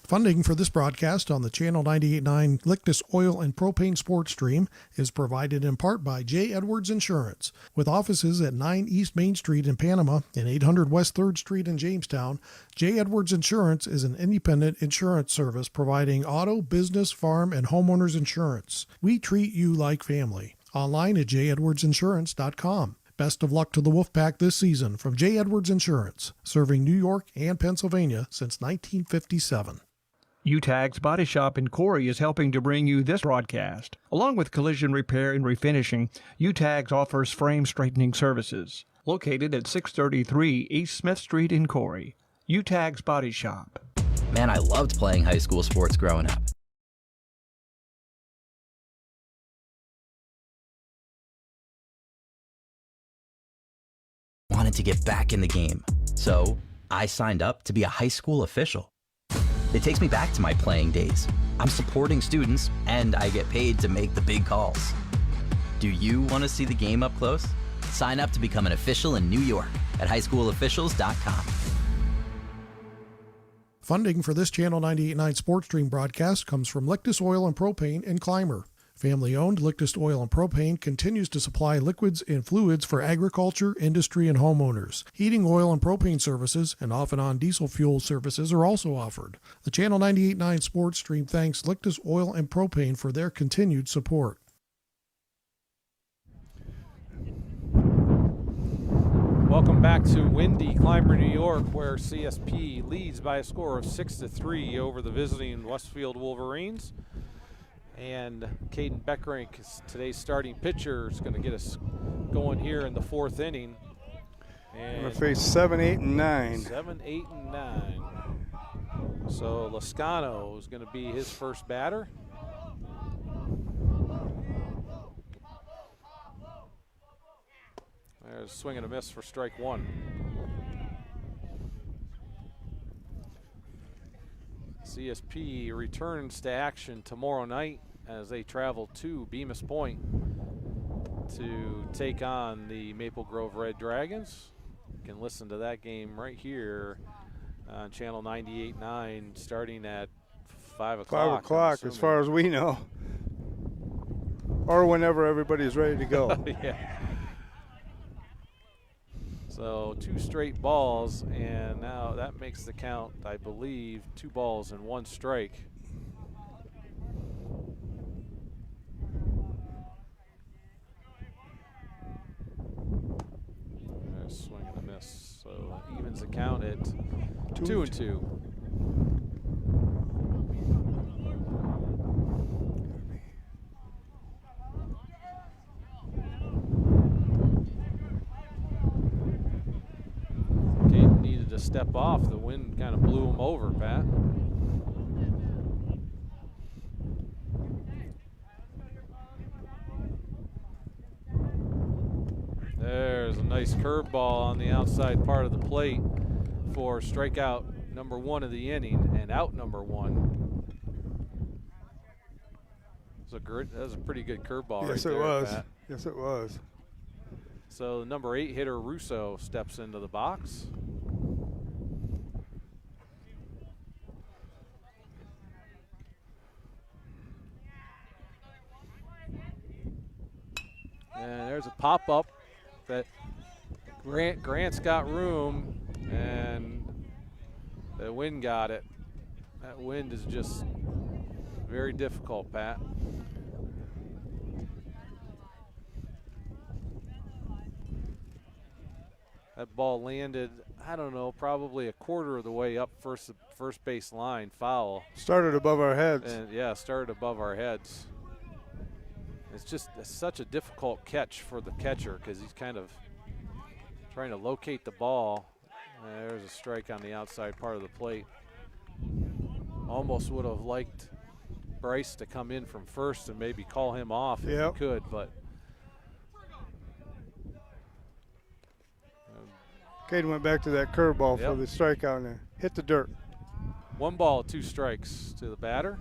Funding for this broadcast on the Channel 98.9 Lictus Oil and Propane Sports Stream is provided in part by J. Edwards Insurance. With offices at 9 East Main Street in Panama and 800 West 3rd Street in Jamestown, J. Edwards Insurance is an independent insurance service providing auto, business, farm, and homeowners insurance. We treat you like family. Online at jedwardsinsurance.com. Best of luck to the Wolfpack this season from J. Edwards Insurance, serving New York and Pennsylvania since 1957. Utegg's Body Shop in Corry is helping to bring you this broadcast. Along with collision repair and refinishing, Utegg offers frame straightening services. Located at 633 East Smith Street in Corry. Utegg's Body Shop. Man, I loved playing high school sports growing up. Wanted to get back in the game, so I signed up to be a high school official. It takes me back to my playing days. I'm supporting students, and I get paid to make the big calls. Do you want to see the game up close? Sign up to become an official in New York at highschoolofficials.com. Funding for this Channel 98.9 Sports Stream broadcast comes from Lictus Oil and Propane and Climber. Family-owned Lictus Oil and Propane continues to supply liquids and fluids for agriculture, industry, and homeowners. Heating oil and propane services and off-and-on diesel fuel services are also offered. The Channel 98.9 Sports Stream thanks Lictus Oil and Propane for their continued support. Welcome back to windy Clymer, New York, where CSP leads by a score of 6-3 over the visiting Westfield Wolverines. And Caden Beckrink is today's starting pitcher, is going to get us going here in the fourth inning. And we're going to face 7, 8, and 9. 7, 8, and 9. So Lascano is going to be his first batter. There's a swing and a miss for strike one. CSP returns to action tomorrow night as they travel to Bemis Point to take on the Maple Grove Red Dragons. You can listen to that game right here on Channel 98.9 starting at 5 o'clock. 5 o'clock as far as we know. Or whenever everybody's ready to go. Yeah. So 2 straight balls, and now that makes the count, I believe, 2 balls and 1 strike. There's a swing and a miss. So evens the count at 2-2. Step off, the wind kind of blew him over, Pat. There's a nice curveball on the outside part of the plate for strikeout number 1 of the inning and out number 1. That was a pretty good curveball right there, Pat. Yes, it was. So the number 8 hitter Russo steps into the box. And there's a pop-up that Grant's got room, and the wind got it. That wind is just very difficult, Pat. That ball landed, I don't know, probably a quarter of the way up first base line, foul. Started above our heads. And yeah, started above our heads. It's such a difficult catch for the catcher because he's kind of trying to locate the ball. There's a strike on the outside part of the plate. Almost would have liked Bryce to come in from first and maybe call him off if he could, but. Caden went back to that curveball for the strikeout and there. Hit the dirt. 1 ball, 2 strikes to the batter.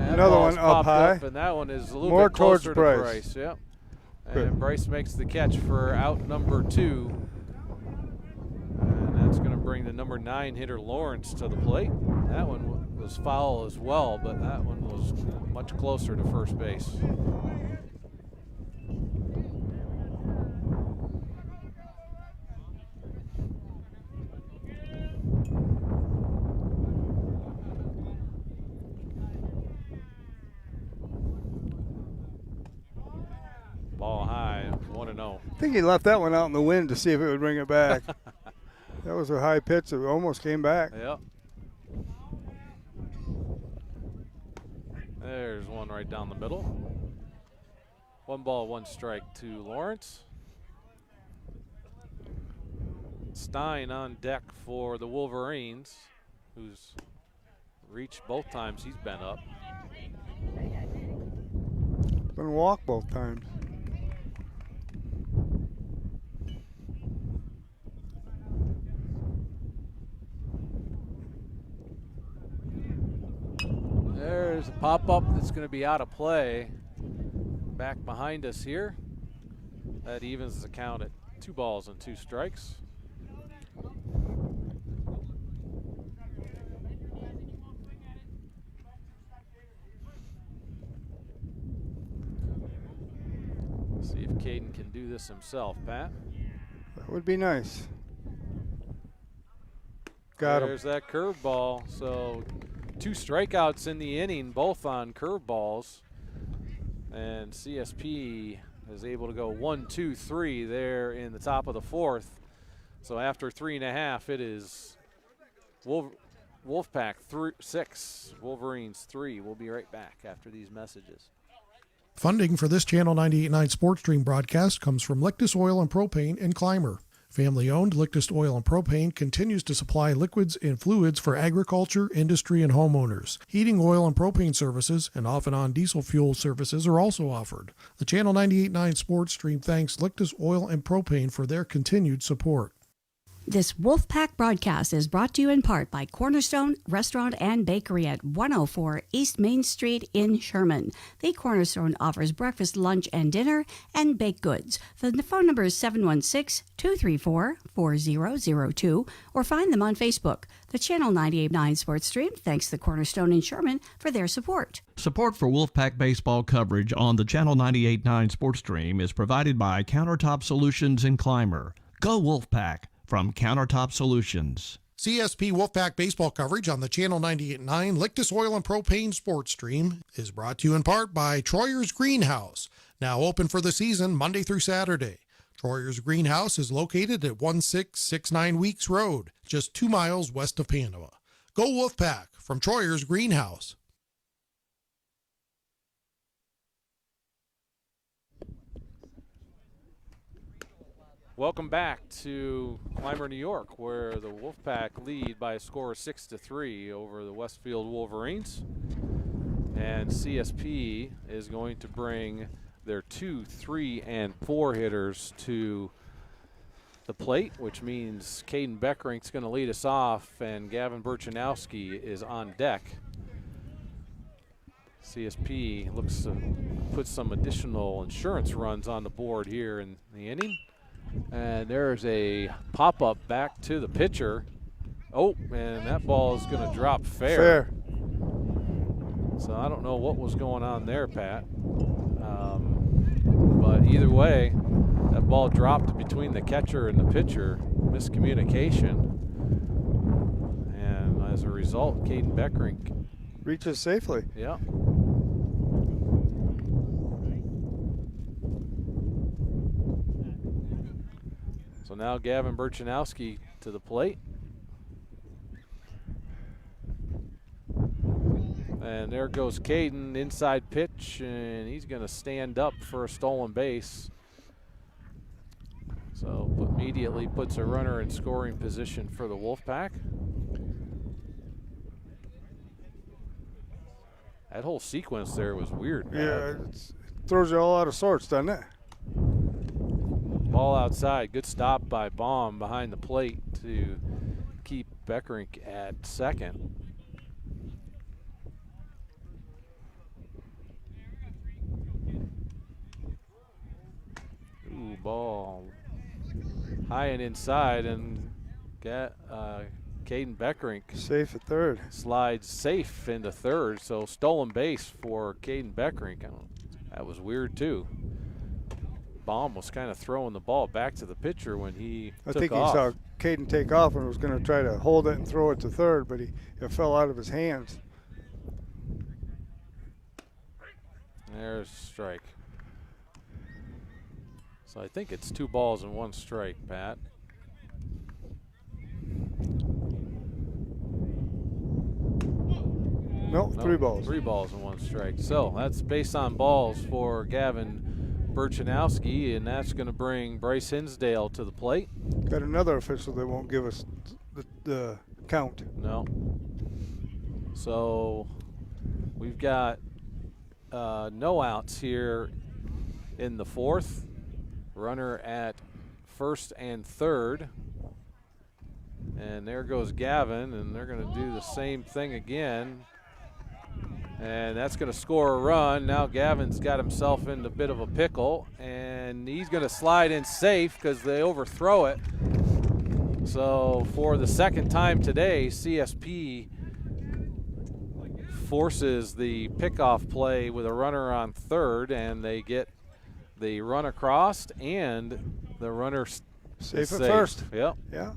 Another one up high. And that one is a little more bit closer towards to Bryce. Yep. And Bryce makes the catch for out number 2. And that's going to bring the number 9 hitter Lawrence to the plate. That one was foul as well, but that one was much closer to first base. Ball high, 1-0. I think he left that one out in the wind to see if it would bring it back. That was a high pitch that almost came back. Yep. There's one right down the middle. 1 ball, 1 strike to Lawrence. Stein on deck for the Wolverines, who's reached both times he's been up. Been walked both times. There's a pop-up that's going to be out of play. Back behind us here. That evens the count at 2 balls and 2 strikes. if Caden can do this himself, Pat. That would be nice. Got him. There's that curveball. So 2 strikeouts in the inning, both on curveballs. And CSP is able to go 1, 2, 3 there in the top of the 4th. So after 3.5, it is Wolfpack 6, Wolverines 3. We'll be right back after these messages. Funding for this Channel 98.9 Sports Stream broadcast comes from Lictus Oil and Propane and Clymer. Family-owned Lictus Oil and Propane continues to supply liquids and fluids for agriculture, industry, and homeowners. Heating oil and propane services and off-and-on diesel fuel services are also offered. The Channel 98.9 Sports Stream thanks Lictus Oil and Propane for their continued support. This Wolfpack broadcast is brought to you in part by Cornerstone Restaurant and Bakery at 104 East Main Street in Sherman. The Cornerstone offers breakfast, lunch, and dinner, and baked goods. The phone number is 716-234-4002, or find them on Facebook. The Channel 98.9 Sports Stream thanks the Cornerstone in Sherman for their support. Support for Wolfpack baseball coverage on the Channel 98.9 Sports Stream is provided by Countertop Solutions in Clymer. Go Wolfpack! From Countertop Solutions. CSP Wolfpack baseball coverage on the Channel 98.9 Lictus Oil and Propane Sports Stream is brought to you in part by Troyer's Greenhouse, now open for the season Monday through Saturday. Troyer's Greenhouse is located at 1669 Weeks Road, just 2 miles west of Panama. Go Wolfpack from Troyer's Greenhouse. Welcome back to Clymer, New York, where the Wolfpack lead by a score of 6-3 over the Westfield Wolverines. And CSP is going to bring their 2, 3, and 4 hitters to the plate, which means Caden Beckrink's going to lead us off, and Gavin Burchanowski is on deck. CSP looks to put some additional insurance runs on the board here in the inning. And there's a pop-up back to the pitcher. Oh, and that ball is going to drop fair. So I don't know what was going on there, Pat. But either way, that ball dropped between the catcher and the pitcher. Miscommunication. And as a result, Caden Beckrink reaches safely. Yeah. So now Gavin Burchanowski to the plate. And there goes Caden, inside pitch, and he's going to stand up for a stolen base. So immediately puts a runner in scoring position for the Wolfpack. That whole sequence there was weird, man. Yeah, it throws you all out of sorts, doesn't it? Ball outside. Good stop by Baum behind the plate to keep Beckrink at second. Ooh, ball high and inside, and Caden Beckrink safe at third. Slides safe into third, so stolen base for Caden Beckrink. That was weird too. Baum was kind of throwing the ball back to the pitcher when he took off. I think he saw Caden take off and was going to try to hold it and throw it to third, but it fell out of his hands. There's a strike. So I think it's 2 balls and 1 strike, Pat. Nope, 3 balls. 3 balls and 1 strike. So that's base on balls for Gavin Burchanowski, and that's going to bring Bryce Hinsdale to the plate. Got another official that won't give us the count. No. So we've got no outs here in the 4th. Runner at first and third. And there goes Gavin, and they're going to do the same thing again. And that's going to score a run. Now Gavin's got himself in a bit of a pickle, and he's going to slide in safe because they overthrow it. So for the second time today, CSP forces the pickoff play with a runner on third, and they get the run across and the runner safe at first. Yep. Yeah.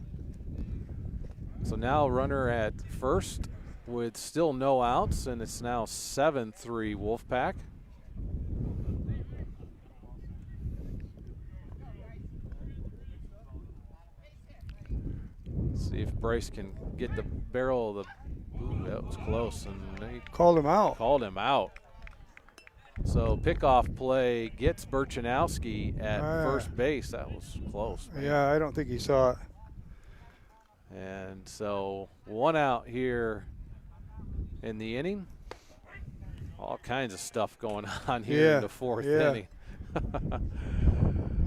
So now runner at first with still no outs, and it's now 7-3 Wolfpack. See if Bryce can get the barrel of the. Ooh, that was close, and he called him out. Called him out. So pickoff play gets Burchanowski at first base. That was close, man. Yeah, I don't think he saw it. And so 1 out here in the inning. All kinds of stuff going on here in the 4th inning.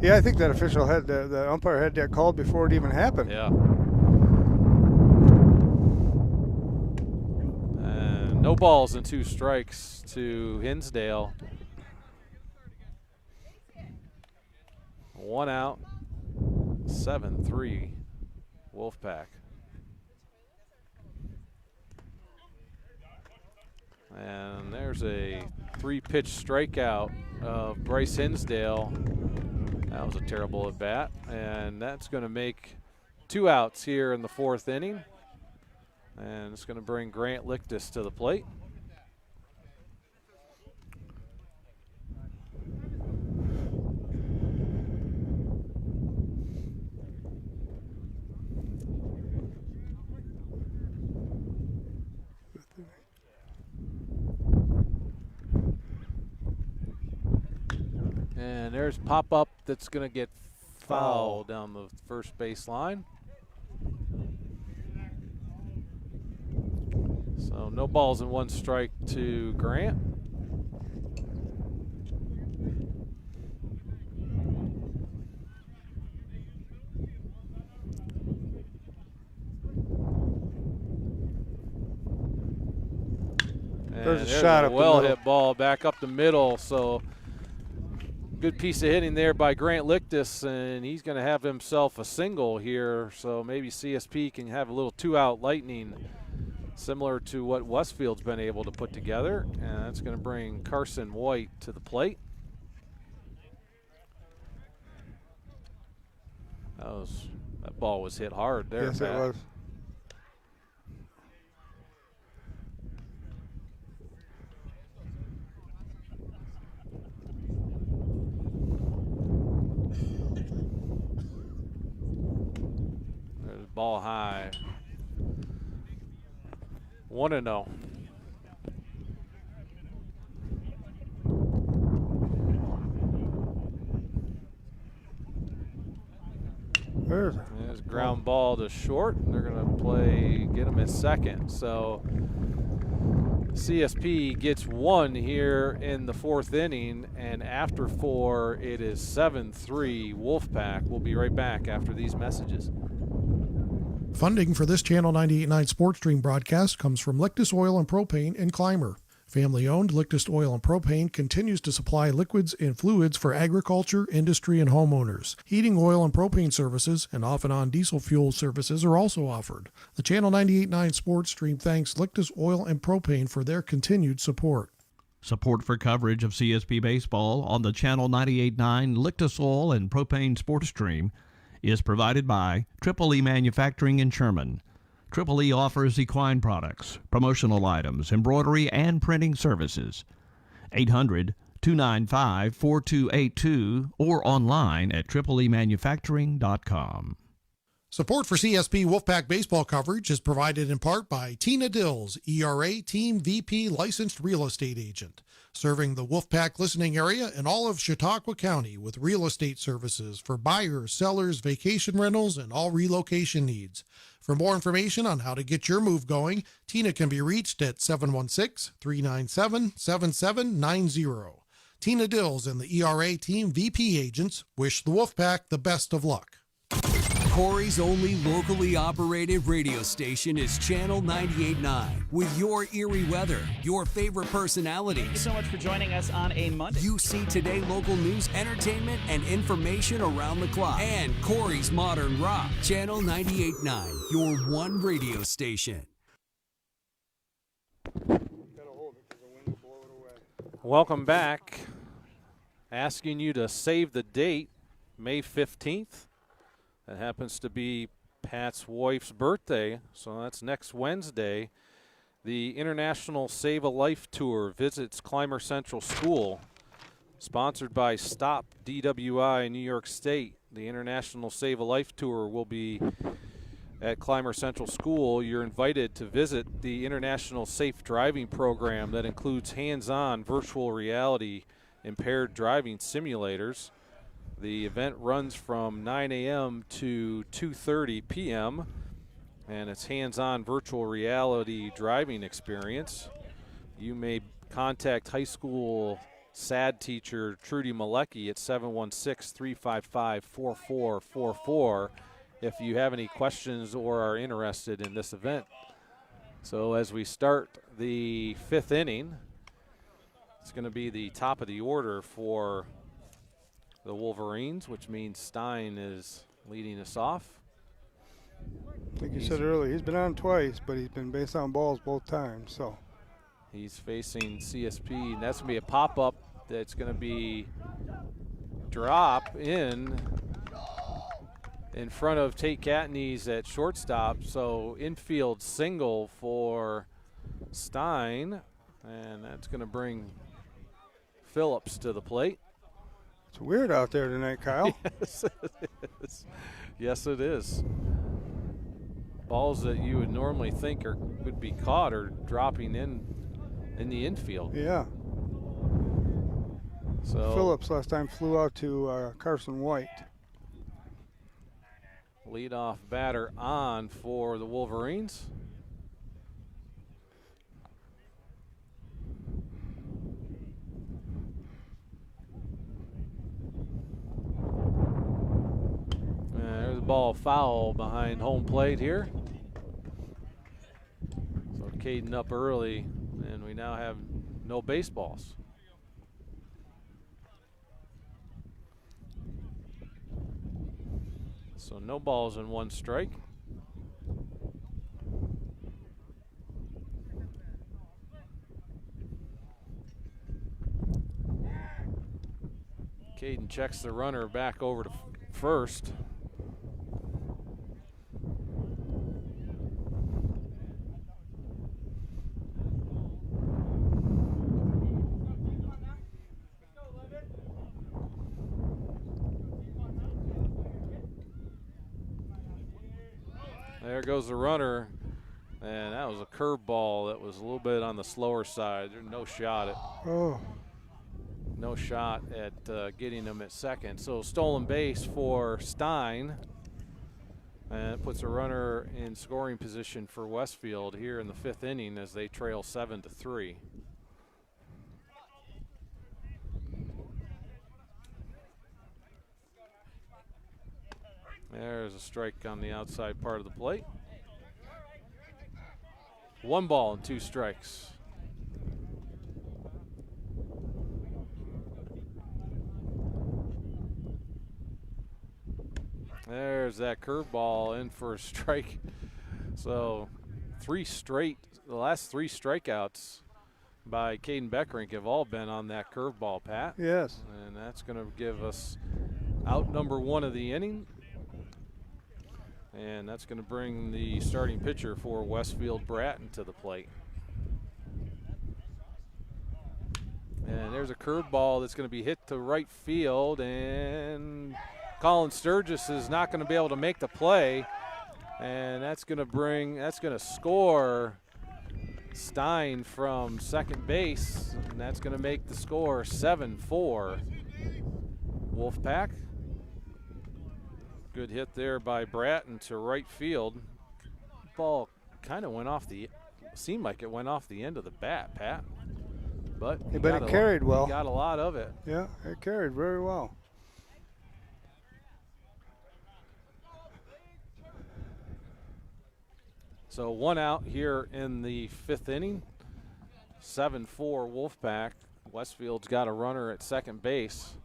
Yeah, I think that official had the umpire had that called before it even happened. Yeah. And no balls and 2 strikes to Hinsdale. 1 out, 7-3 Wolfpack. And there's a 3-pitch strikeout of Bryce Hinsdale. That was a terrible at bat, and that's going to make 2 outs here in the 4th inning. And it's going to bring Grant Lictus to the plate. And there's pop-up that's going to get foul down the first base line. So no balls and 1 strike to Grant. There's a shot up the middle. Well-hit ball back up the middle. So good piece of hitting there by Grant Lictus, and he's going to have himself a single here. So maybe CSP can have a little 2-out lightning, similar to what Westfield's been able to put together. And that's going to bring Carson White to the plate. That ball was hit hard there. Yes, Matt. it was. There's ball high. 1-0. There's ground ball to short, and they're going to get him at second. So CSP gets 1 here in the 4th inning, and after 4, it is 7-3 Wolfpack. We'll be right back after these messages. Funding for this Channel 98.9 Sports Stream broadcast comes from Lictus Oil and Propane and Clymer. Family-owned Lictus Oil and Propane continues to supply liquids and fluids for agriculture, industry, and homeowners. Heating oil and propane services and off-and-on diesel fuel services are also offered. The Channel 98.9 Sports Stream thanks Lictus Oil and Propane for their continued support. Support for coverage of CSP Baseball on the Channel 98.9 Lictus Oil and Propane Sports Stream is provided by Triple E Manufacturing in Sherman. Triple E offers equine products, promotional items, embroidery, and printing services. 800-295-4282 or online at tripleemanufacturing.com. Support for CSP Wolfpack baseball coverage is provided in part by Tina Dills, ERA Team VP licensed real estate agent, serving the Wolfpack listening area and all of Chautauqua County with real estate services for buyers, sellers, vacation rentals, and all relocation needs. For more information on how to get your move going, Tina can be reached at 716-397-7790. Tina Dills and the ERA Team VP agents wish the Wolfpack the best of luck. Corry's only locally operated radio station is Channel 98.9. With your eerie weather, your favorite personalities. Thank you so much for joining us on a Monday. You see today local news, entertainment, and information around the clock. And Corry's Modern Rock. Channel 98.9, your one radio station. Welcome back asking you to save the date, May 15th. That happens to be Pat's wife's birthday, so that's next Wednesday. The International Save a Life Tour visits Clymer Central School, sponsored by Stop DWI New York State. The International Save a Life Tour will be at Clymer Central School. You're invited to visit the International Safe Driving Program that includes hands-on virtual reality impaired driving simulators. The event runs from 9 a.m. to 2:30 p.m., and it's hands-on virtual reality driving experience. You may contact high school SAD teacher Trudy Malecki at 716-355-4444 if you have any questions or are interested in this event. So as we start the 5th inning, it's going to be the top of the order for the Wolverines, which means Stein is leading us off. Like you said earlier, he's been on twice, but he's been based on balls both times. So he's facing CSP, and that's going to be a pop-up that's going to be drop in front of Tate Catanese at shortstop. So infield single for Stein, and that's going to bring Phillips to the plate. It's weird out there tonight, Kyle. Yes, it is. Yes, it is. Balls that you would normally think would be caught are dropping in the infield. Yeah. So Phillips last time flew out to Carson White. Leadoff batter on for the Wolverines. There's a ball foul behind home plate here. So Caden up early, and we now have no baseballs. So no balls and 1 strike. Caden checks the runner back over to first. There goes the runner, and that was a curveball that was a little bit on the slower side. There's no shot at getting him at second. So stolen base for Stein, and it puts a runner in scoring position for Westfield here in the 5th inning as they trail 7-3. There's a strike on the outside part of the plate. 1 ball and 2 strikes. There's that curveball in for a strike. So the last 3 strikeouts by Caden Beckrink have all been on that curveball, Pat. Yes. And that's going to give us out number 1 of the inning. And that's going to bring the starting pitcher for Westfield, Bratton, to the plate. And there's a curveball that's going to be hit to right field, and Colin Sturgis is not going to be able to make the play. And that's going to score Stein from second base, and that's going to make the score 7-4 Wolfpack. Good hit there by Bratton to right field. Ball kind of seemed like it went off the end of the bat, Pat. But it carried well. He got a lot of it. Yeah, it carried very well. So 1 out here in the 5th inning. 7-4 Wolfpack. Westfield's got a runner at second base.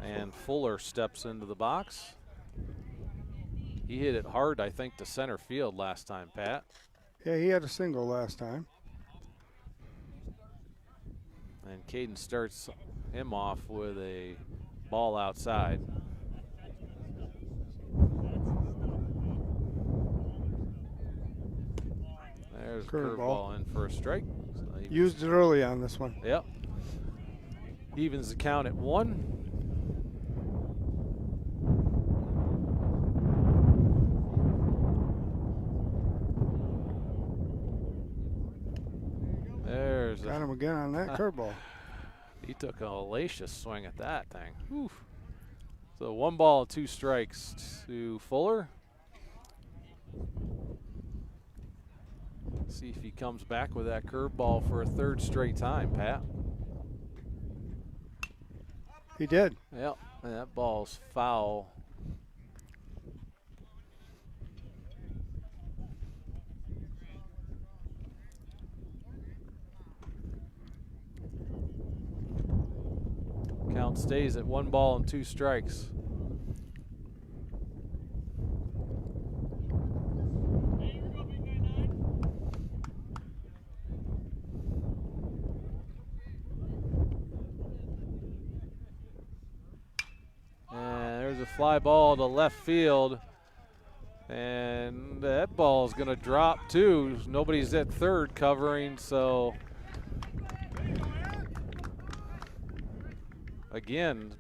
And Fuller steps into the box. He hit it hard, I think, to center field last time, Pat. Yeah, he had a single last time. And Caden starts him off with a ball outside. There's a curveball in for a strike. So used it early on this one. Yep. Evens the count at 1. Got him again on that curveball. He took a hellacious swing at that thing. Whew. So 1 ball, 2 strikes to Fuller. See if he comes back with that curveball for a 3rd straight time, Pat. He did. Yep, and that ball's foul. Count stays at 1 ball and 2 strikes. And there's a fly ball to left field. And that ball is going to drop too. Nobody's at 3rd covering, so again,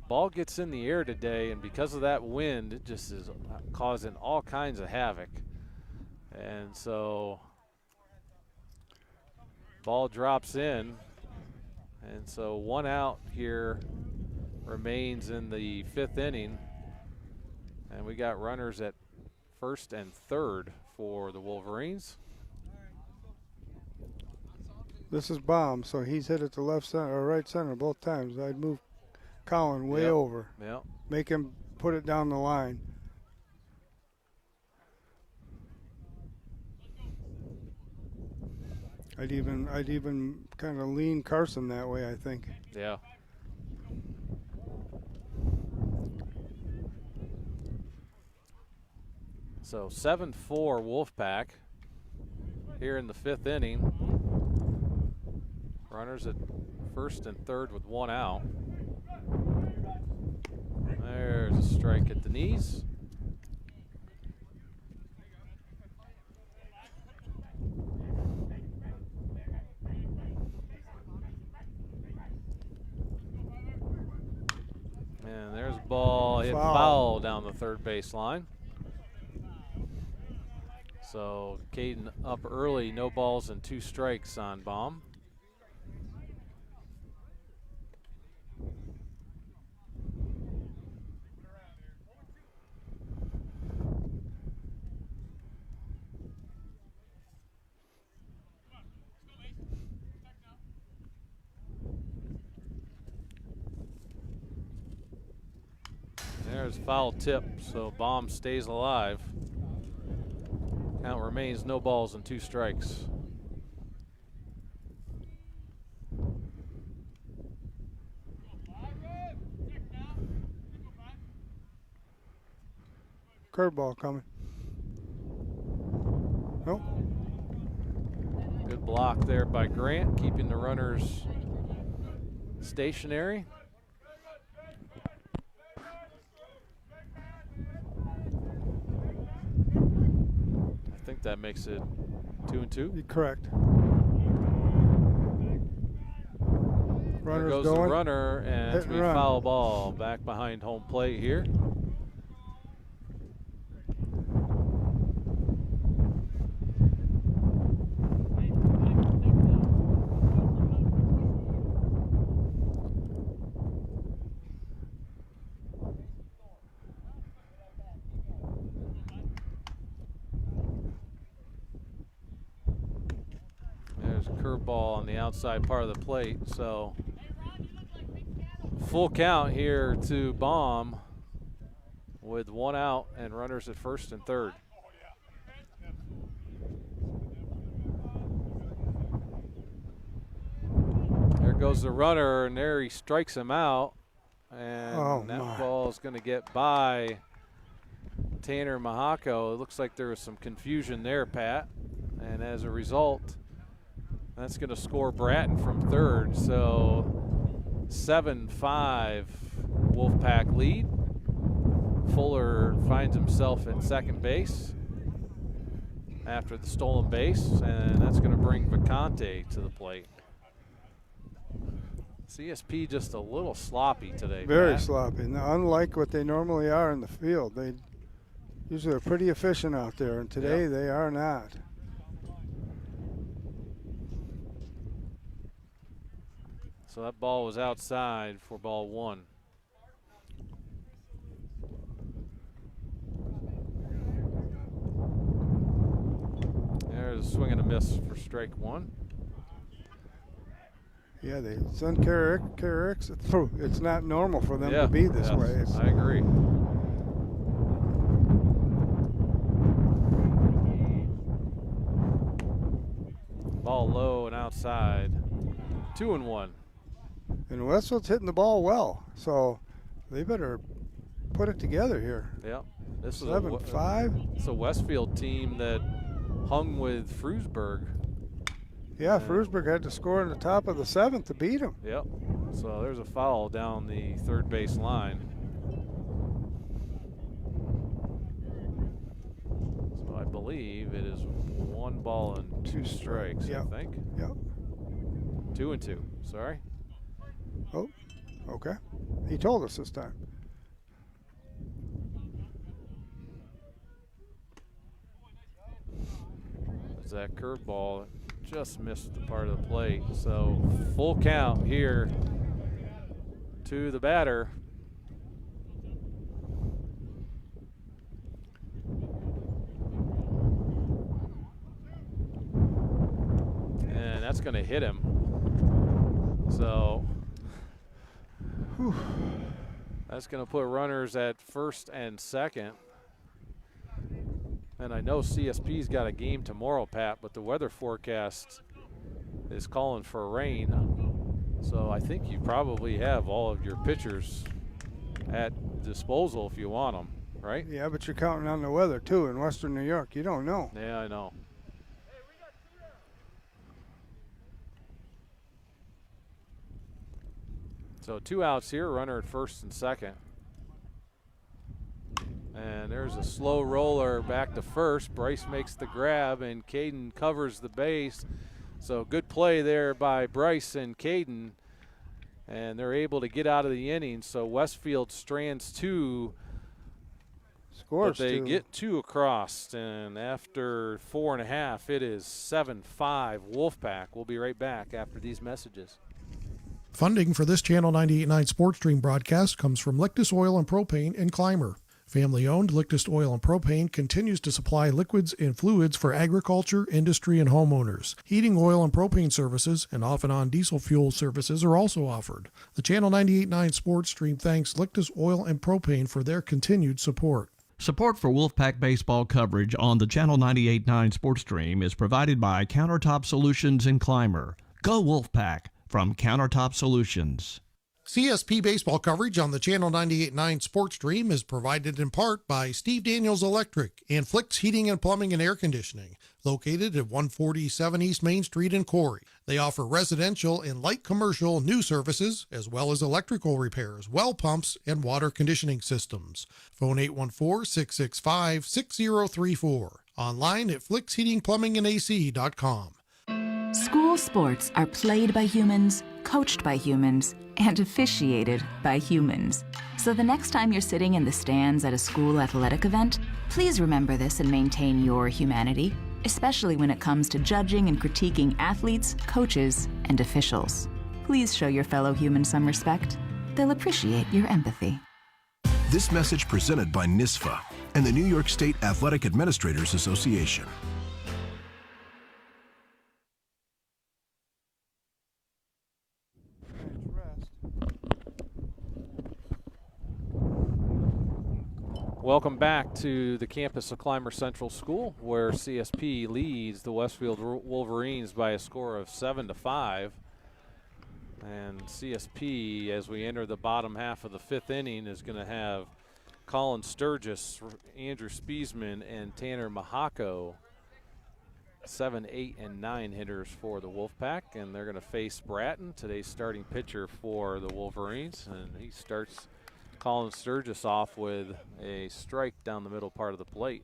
ball gets in the air today, and because of that wind, it just is causing all kinds of havoc. And so ball drops in, and so 1 out here remains in the 5th inning, and we got runners at 1st and 3rd for the Wolverines. This is Baum, so he's hit it to left center or right center both times. I'd move Colin way over. Yep. Make him put it down the line. I'd even kind of lean Carson that way, I think. Yeah. So 7-4 Wolfpack here in the 5th inning. Runners at 1st and 3rd with 1 out. There's a strike at the knees. And there's a ball hit foul down the 3rd base line. So Caden up early, no balls and 2 strikes on Baum. There's foul tip, so Baum stays alive. Count remains no balls and 2 strikes. Curveball coming. Nope. Good block there by Grant, keeping the runners stationary. I think that makes it 2-2. You're correct. There goes the runner, and it's a foul ball back behind home plate here. Curveball on the outside part of the plate, so full count here to Baum with 1 out and runners at 1st and 3rd. There goes the runner, and there he strikes him out, and that ball is going to get by Tanner Mahako. It looks like there was some confusion there, Pat, and as a result, That's going to score Bratton from third. So 7-5 Wolfpack lead. Fuller finds himself at second base after the stolen base, and that's going to bring Vacante to the plate. CSP just a little sloppy today. Very Matt. sloppy. Now, unlike what they normally are in the field, they usually are pretty efficient out there, and today they are not. So that ball was outside for ball one. There's a swing and a miss for strike one. Yeah, it's uncharacteristic. It's not normal for them to be this way. I agree. Ball low and outside. 2-1. And Westfield's hitting the ball well, so they better put it together here. Yeah, this is 7-5. It's a Westfield team that hung with Frewsburg. Yeah, Frewsburg had to score in the top of the seventh to beat him. Yep. So there's a foul down the third base line. So I believe it is 1 ball and 2 strikes, I think. Yep. 2-2. Sorry. Oh, okay. He told us this time. As that curveball just missed the part of the plate. So full count here to the batter. And that's going to hit him. So that's going to put runners at first and second. And I know CSP's got a game tomorrow, Pat, but the weather forecast is calling for rain. So I think you probably have all of your pitchers at disposal if you want them, right? Yeah, but you're counting on the weather, too, in Western New York. You don't know. Yeah, I know. So 2 outs here, runner at first and second. And there's a slow roller back to first. Bryce makes the grab, and Caden covers the base. So good play there by Bryce and Caden. And they're able to get out of the inning. So Westfield strands 2. Scores but they 2. get 2 across. And after 4.5, it is 7-5 Wolfpack. We'll be right back after these messages. Funding for this Channel 98.9 Sports Stream broadcast comes from Lictus Oil and Propane and Clymer. Family-owned Lictus Oil and Propane continues to supply liquids and fluids for agriculture, industry, and homeowners. Heating oil and propane services and off-and-on diesel fuel services are also offered. The Channel 98.9 Sports Stream thanks Lictus Oil and Propane for their continued support. Support for Wolfpack baseball coverage on the Channel 98.9 Sports Stream is provided by Countertop Solutions in Clymer. Go Wolfpack from Countertop Solutions. CSP baseball coverage on the Channel 98.9 Sports Stream is provided in part by Steve Daniels Electric and Flicks Heating and Plumbing and Air Conditioning, located at 147 East Main Street in Corry. They offer residential and light commercial new services, as well as electrical repairs, well pumps, and water conditioning systems. Phone 814-665-6034. Online at flicksheatingplumbingandac.com. School sports are played by humans, coached by humans, and officiated by humans. So the next time you're sitting in the stands at a school athletic event, please remember this and maintain your humanity, especially when it comes to judging and critiquing athletes, coaches, and officials. Please show your fellow humans some respect. They'll appreciate your empathy. This message presented by NISFA and the New York State Athletic Administrators Association. Welcome back to the campus of Clymer Central School, where CSP leads the Westfield Wolverines by a score of 7-5. And CSP, as we enter the bottom half of the 5th inning, is going to have Colin Sturgis, Andrew Spiesman, and Tanner Mahako 7, 8, and 9 hitters for the Wolfpack, and they're going to face Bratton, today's starting pitcher for the Wolverines, and he starts Colin Sturgis off with a strike down the middle part of the plate.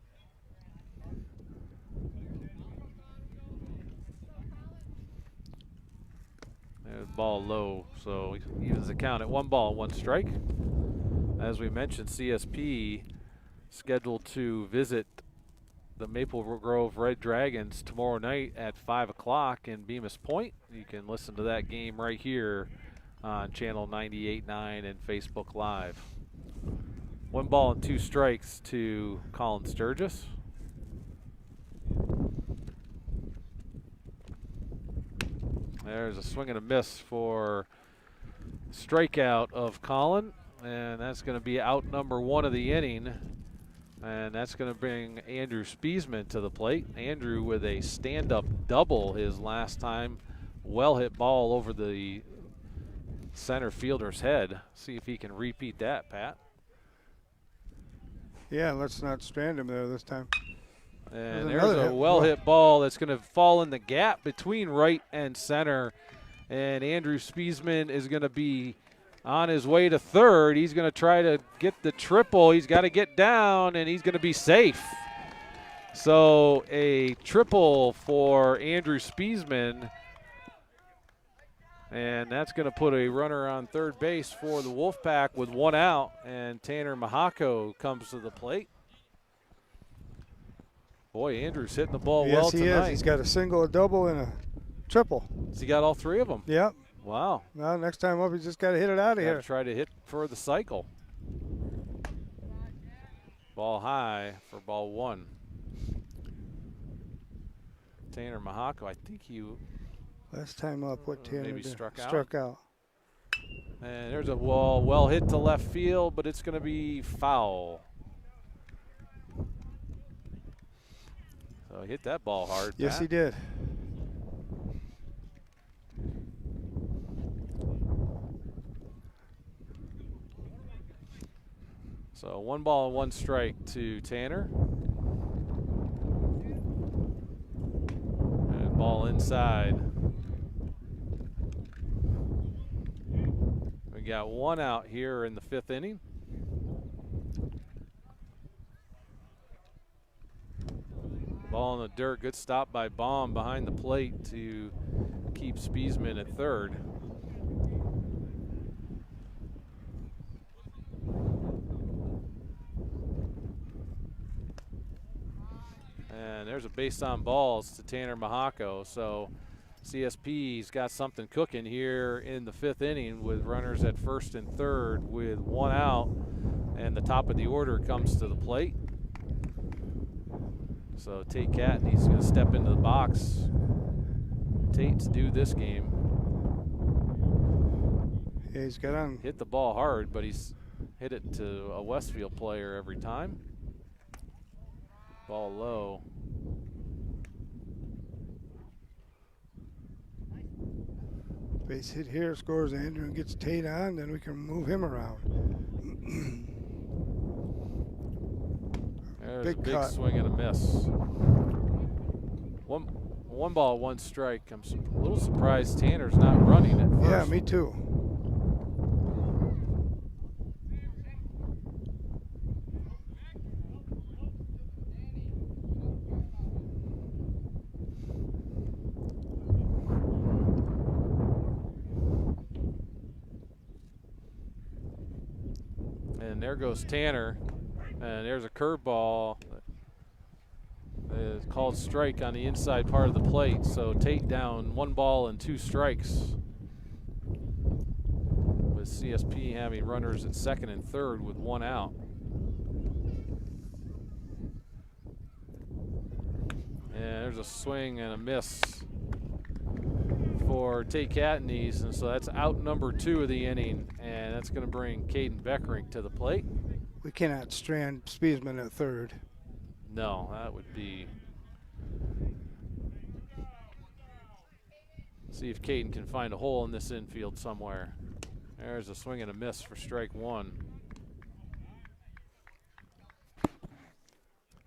There's ball low, so he evens the count at 1 ball, 1 strike. As we mentioned, CSP scheduled to visit the Maple Grove Red Dragons tomorrow night at 5 o'clock in Bemis Point. You can listen to that game right here on channel 98.9 and Facebook Live. 1 ball and 2 strikes to Colin Sturgis. There's a swing and a miss for strikeout of Colin, and that's going to be out number 1 of the inning. And that's going to bring Andrew Spiesman to the plate. Andrew with a stand-up double his last time. Well-hit ball over the center fielder's head. See if he can repeat that, Pat. Yeah, let's not strand him there this time. And there's a well-hit ball that's going to fall in the gap between right and center. And Andrew Spiesman is going to be on his way to third. He's going to try to get the triple. He's got to get down, and he's going to be safe. So a triple for Andrew Spiesman, and that's going to put a runner on third base for the Wolfpack with 1 out, and Tanner Mahako comes to the plate. Boy, Andrew's hitting the ball well tonight. Yes, he is. He's got a single, a double, and a triple. Has he got all 3 of them? Yep. Wow. Well, next time up, he's just got to hit it out of here. Try to hit for the cycle. Ball high for ball 1. Tanner Mahako, I think last time up, what Tanner maybe did? struck out. And there's a wall, well hit to left field, but it's going to be foul. So he hit that ball hard. Yes, Pat. he did. So 1 ball and 1 strike to Tanner. And ball inside. We got 1 out here in the 5th inning. Ball in the dirt, good stop by Baum behind the plate to keep Spiesman at third. And there's a base on balls to Tanner Mahako. So CSP's got something cooking here in the 5th inning with runners at first and third with 1 out. And the top of the order comes to the plate. So Tate Catanese is going to step into the box. Tate's due this game. Yeah, he's got on. Hit the ball hard, but he's hit it to a Westfield player every time. Ball low. Base hit here, scores Andrew and gets Tate on, then we can move him around. There's a big swing and a miss. One ball, 1 strike. I'm a little surprised Tanner's not running at first. Yeah, me too. And there goes Tanner. And there's a curveball. It's called strike on the inside part of the plate. So Tate down 1 ball and 2 strikes. With CSP having runners at second and third with 1 out. And there's a swing and a miss for Tate Catanese. And so that's out number 2 of the inning. And that's going to bring Caden Beckerink to the plate. We cannot strand Spiesman at third. No, that would be. See if Caden can find a hole in this infield somewhere. There's a swing and a miss for strike 1.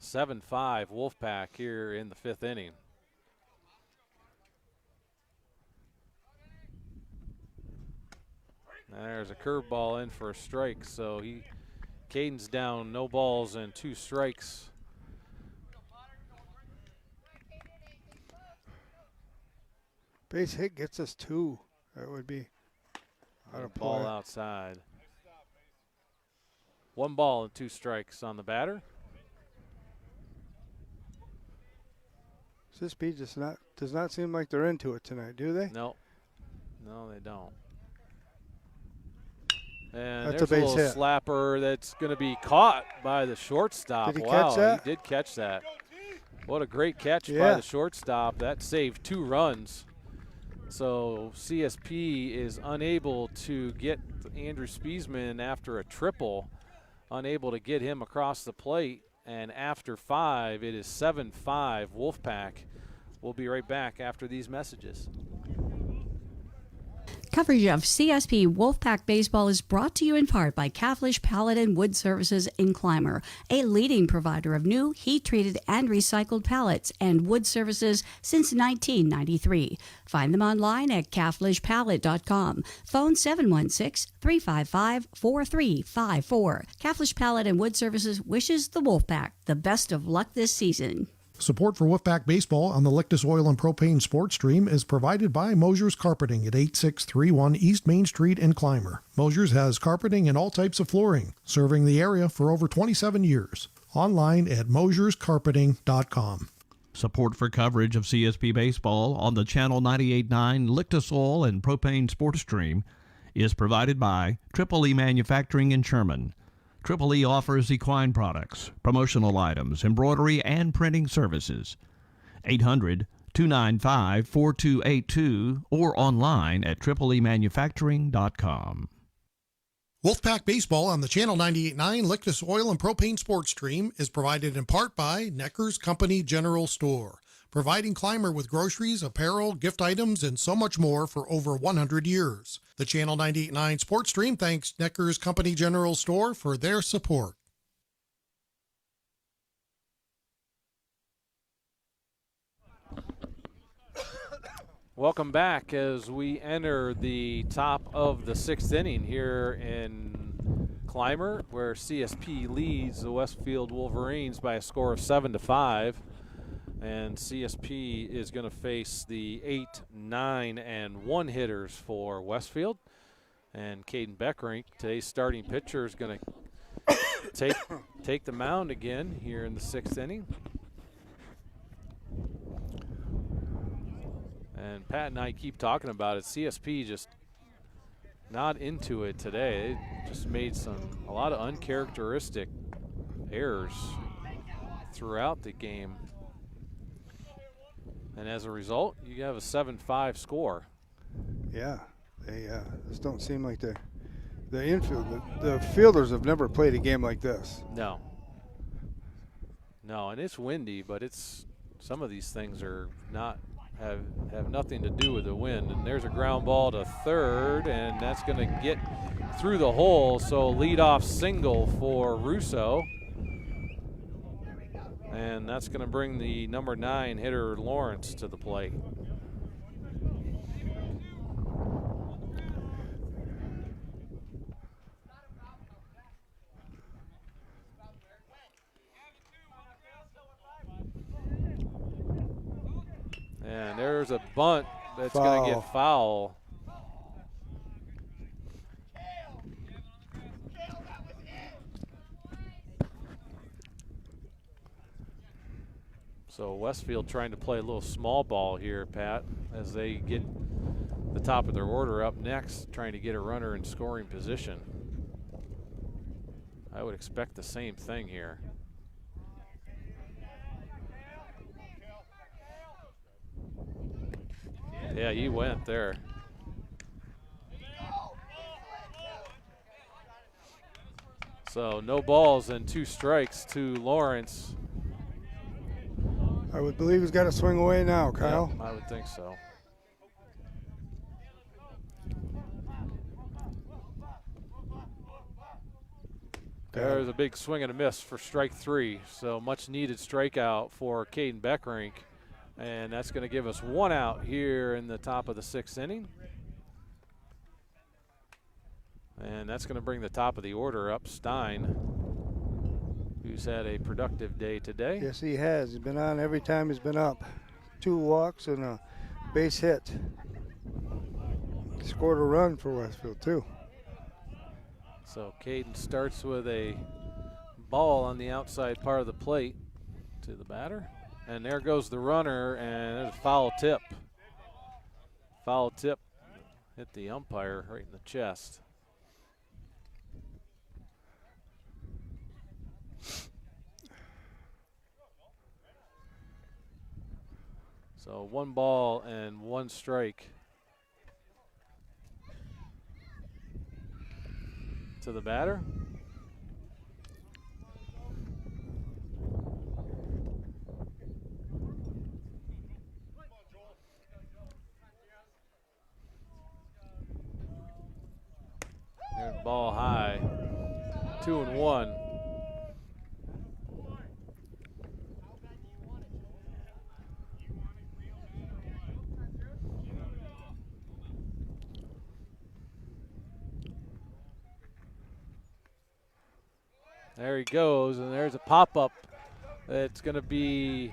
7-5 Wolfpack here in the 5th inning. There's a curveball in for a strike, so Caden's down, no balls and 2 strikes. Base hit gets us 2. That would be out of Ball play. outside. 1 ball and 2 strikes on the batter. CSP does not seem like they're into it tonight, do they? No, they don't. And That's a there's a base little hit. slapper that's going to be caught by the shortstop. Did he Wow, catch that? He did catch that. What a great catch by Yeah. the shortstop. That saved 2 runs. So CSP is unable to get Andrew Spiesman after a triple, unable to get him across the plate. And after 5, it is 7-5 Wolfpack. We'll be right back after these messages. Coverage of CSP Wolfpack Baseball is brought to you in part by Caflisch Pallet and Wood Services in Clymer, a leading provider of new, heat-treated, and recycled pallets and wood services since 1993. Find them online at caflischpallet.com. Phone 716-355-4354. Caflisch Pallet and Wood Services wishes the Wolfpack the best of luck this season. Support for Wolfpack Baseball on the Lictus Oil and Propane Sports Stream is provided by Mosher's Carpeting at 8631 East Main Street in Clymer. Mosher's has carpeting and all types of flooring, serving the area for over 27 years. Online at mosherscarpeting.com. Support for coverage of CSP Baseball on the Channel 98.9 Lictus Oil and Propane Sports Stream is provided by Triple E Manufacturing in Sherman. Triple E offers equine products, promotional items, embroidery, and printing services. 800-295-4282 or online at tripleemanufacturing.com. Wolfpack Baseball on the Channel 98.9 Lictus Oil and Propane Sports Stream is provided in part by Necker's Company General Store, providing Clymer with groceries, apparel, gift items, and so much more for over 100 years. The Channel 98.9 Sports Stream thanks Necker's Company General Store for their support. Welcome back as we enter the top of the 6th inning here in Clymer, where CSP leads the Westfield Wolverines by a score of 7-5. And CSP is going to face the 8, 9, and 1 hitters for Westfield. And Caden Beckrink, today's starting pitcher, is going to take the mound again here in the 6th inning. And Pat and I keep talking about it. CSP just not into it today. It just made a lot of uncharacteristic errors throughout the game. And as a result, you have a 7-5 score. Yeah, they just don't seem like the infield. The fielders have never played a game like this. No, and it's windy, but some of these things are not have nothing to do with the wind. And there's a ground ball to third, and that's going to get through the hole. So leadoff single for Russo. And that's going to bring the number 9 hitter Lawrence to the plate. And there's a bunt that's going to get foul. So Westfield trying to play a little small ball here, Pat, as they get the top of their order up next, trying to get a runner in scoring position. I would expect the same thing here. Yeah, he went there. So no balls and 2 strikes to Lawrence. I would believe he's got to swing away now, Kyle. Yeah, I would think so. There's a big swing and a miss for strike 3. So much needed strikeout for Caden Beckrink. And that's going to give us 1 out here in the top of the 6th inning. And that's going to bring the top of the order up. Stein, who's had a productive day today. Yes, he has. He's been on every time he's been up. 2 walks and a base hit. He scored a run for Westfield, too. So Caden starts with a ball on the outside part of the plate to the batter. And there goes the runner, and there's a foul tip. Foul tip hit the umpire right in the chest. So 1 ball and 1 strike to the batter. There's ball high, 2-1. There he goes, and there's a pop-up that's going to be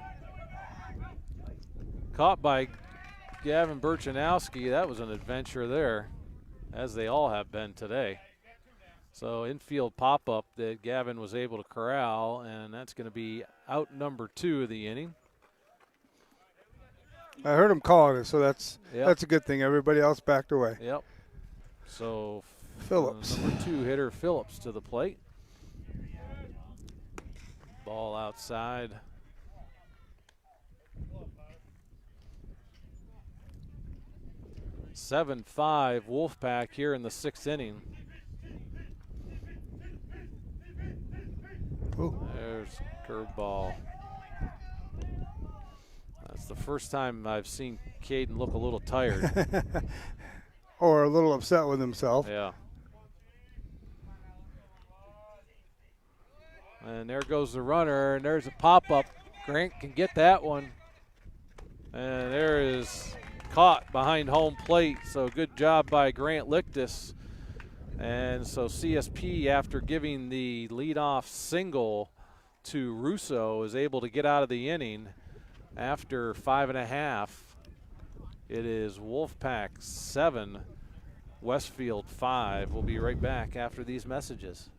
caught by Gavin Burchanowski. That was an adventure there, as they all have been today. So infield pop-up that Gavin was able to corral, and that's going to be out number 2 of the inning. I heard him calling it, so that's a good thing. Everybody else backed away. Yep. So Phillips. Number 2 hitter Phillips to the plate. Ball outside. (7-5) Wolfpack here in the 6th inning. Ooh. There's curveball. That's the first time I've seen Caden look a little tired. Or a little upset with himself. Yeah. And there goes the runner, and there's a pop-up. Grant can get that one. And there is caught behind home plate, so good job by Grant Lictus. And so CSP, after giving the leadoff single to Russo, is able to get out of the inning after 5.5. It is Wolfpack 7, Westfield 5. We'll be right back after these messages.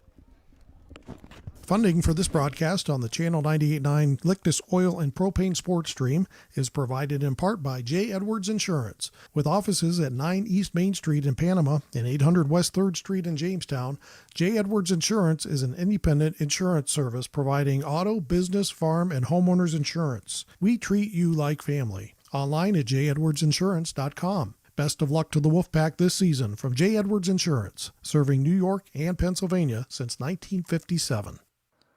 Funding for this broadcast on the Channel 98.9 Lictus Oil and Propane Sports Stream is provided in part by J. Edwards Insurance. With offices at 9 East Main Street in Panama and 800 West 3rd Street in Jamestown, J. Edwards Insurance is an independent insurance service providing auto, business, farm, and homeowners insurance. We treat you like family. Online at jedwardsinsurance.com. Best of luck to the Wolfpack this season from J. Edwards Insurance, serving New York and Pennsylvania since 1957.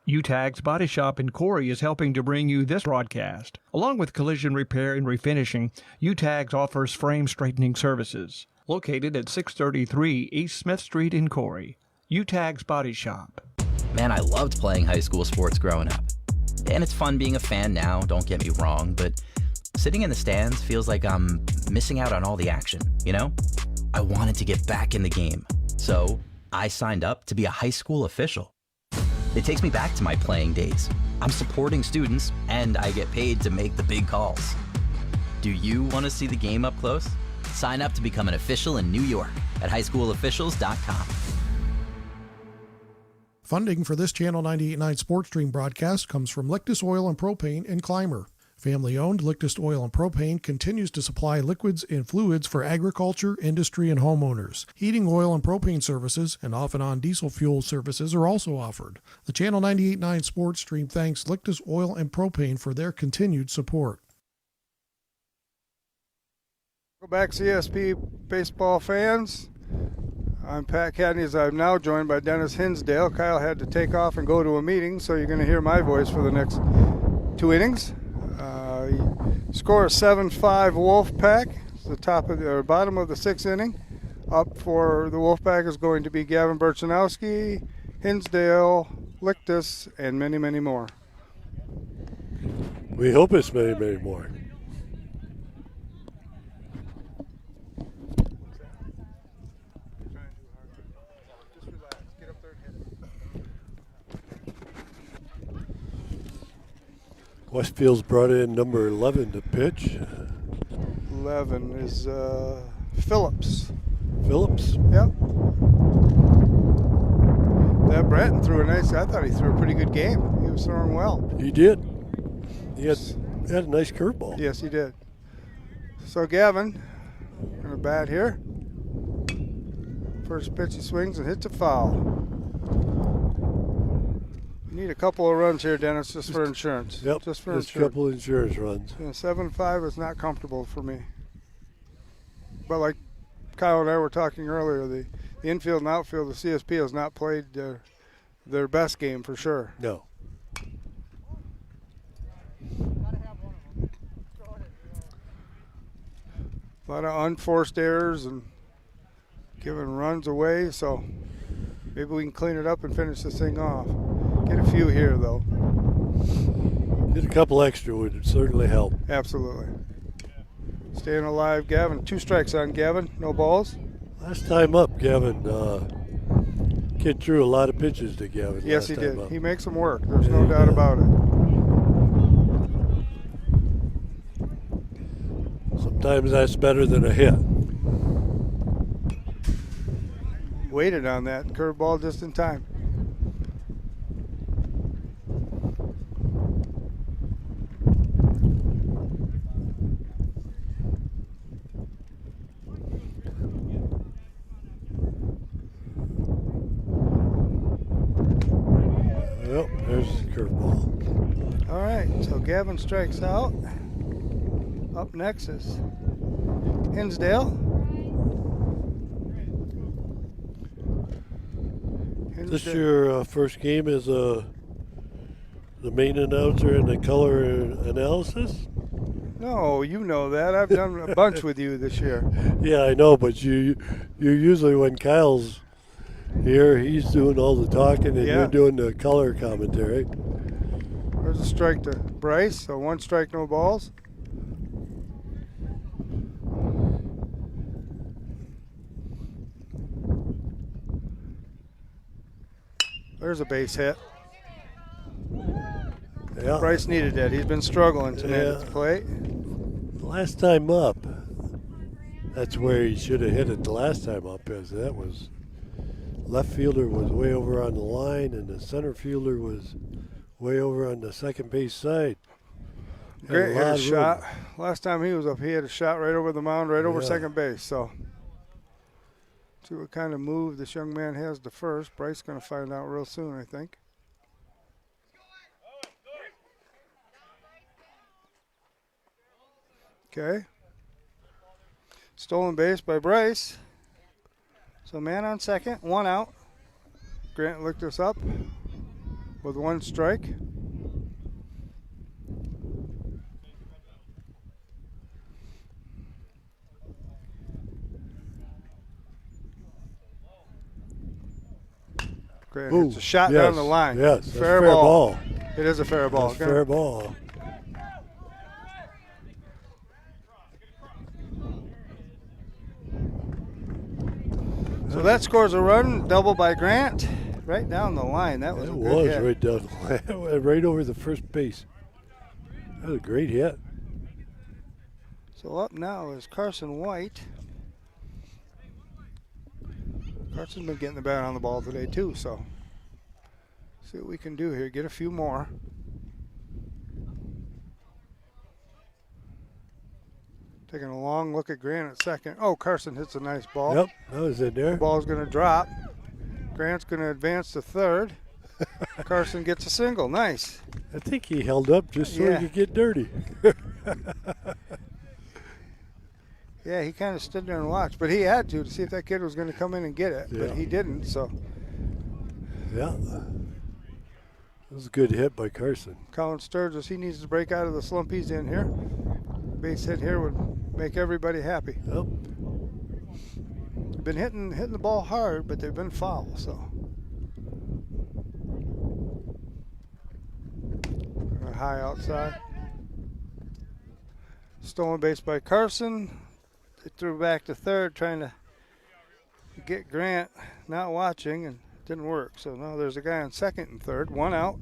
Utegg's Body Shop in Corry is helping to bring you this broadcast. Along with collision repair and refinishing, Utegg offers frame straightening services. Located at 633 East Smith Street in Corry. Utegg's Body Shop. Man, I loved playing high school sports growing up. And it's fun being a fan now, don't get me wrong, but sitting in the stands feels like I'm missing out on all the action, you know? I wanted to get back in the game, so I signed up to be a high school official. It takes me back to my playing days. I'm supporting students, and I get paid to make the big calls. Do you want to see the game up close? Sign up to become an official in New York at highschoolofficials.com. Funding for this Channel 98.9 Sports Stream broadcast comes from Lictus Oil and Propane and Clymer. Family-owned Lictus Oil and Propane continues to supply liquids and fluids for agriculture, industry, and homeowners. Heating oil and propane services and off-and-on diesel fuel services are also offered. The Channel 98.9 Sports Stream thanks Lictus Oil and Propane for their continued support. Go back, CSP baseball fans. I'm Pat Catanese. I'm now joined by Dennis Hinsdale. Kyle had to take off and go to a meeting, so you're going to hear my voice for the next 2 innings. Score 7-5 Wolfpack. It's the bottom of the 6th inning. Up for the Wolfpack is going to be Gavin Burchanowski, Hinsdale, Lictus, and many, many more. We hope it's many, many more. Westfield's brought in number 11 to pitch. 11 is Phillips. Phillips? Yep. That Bratton threw I thought he threw a pretty good game. He was throwing well. He did. He had a nice curveball. Yes, he did. So Gavin, gonna bat here. First pitch he swings and hits a foul. You need a couple of runs here, Dennis, just for insurance. Yep, just for just a couple of insurance runs. 7-5 is not comfortable for me. But like Kyle and I were talking earlier, the infield and outfield, the CSP has not played their best game for sure. No. A lot of unforced errors and giving runs away, so maybe we can clean it up and finish this thing off. Get a few here, though. Get a couple extra would certainly help. Absolutely. Staying alive, Gavin. 2 strikes on Gavin, no balls. Last time up, Gavin, kid threw a lot of pitches to Gavin. Yes, he did. Up. He makes them work. There's no doubt about it. Sometimes that's better than a hit. Waited on that curveball just in time. Well, there's the curveball. All right, so Gavin strikes out. Up next is Hinsdale. This your first game as the main announcer in the color analysis? No, you know that. I've done a bunch with you this year. Yeah, I know, but you usually, when Kyle's here, he's doing all the talking and you're doing the color commentary. There's a strike to Bryce, so 1 strike, no balls. There's a base hit. Yeah. Bryce needed that. He's been struggling tonight at the plate. Last time up, that's where he should have hit it the last time up, as that was left fielder was way over on the line and the center fielder was way over on the second base side. Great hit shot. Last time he was up, he had a shot right over the mound, right over second base. So, see what kind of move this young man has to first. Bryce going to find out real soon, I think. Okay. Stolen base by Bryce. So man on second, 1 out. Grant looked us up with 1 strike. Grant hits a shot down the line. Yes, fair ball. It is a fair ball. That's fair ball. So that scores a run, double by Grant, right down the line. That was a good hit. Right down the line, right over the first base. That was a great hit. So up now is Carson White. Carson's been getting the bat on the ball today too, so see what we can do here. Get a few more. Taking a long look at Grant at second. Oh, Carson hits a nice ball. Yep, that was in there. The ball's going to drop. Grant's going to advance to third. Carson gets a single. Nice. I think he held up just so he could get dirty. Yeah, he kind of stood there and watched, but he had to see if that kid was going to come in and get it, but he didn't, so. Yeah. That was a good hit by Carson. Colin Sturgis, he needs to break out of the slump he's in here. Base hit here would make everybody happy. Yep. Been hitting the ball hard, but they've been foul, so. High outside. Stolen base by Carson. They threw back to third, trying to get Grant not watching, and it didn't work. So now there's a guy on second and third. 1 out.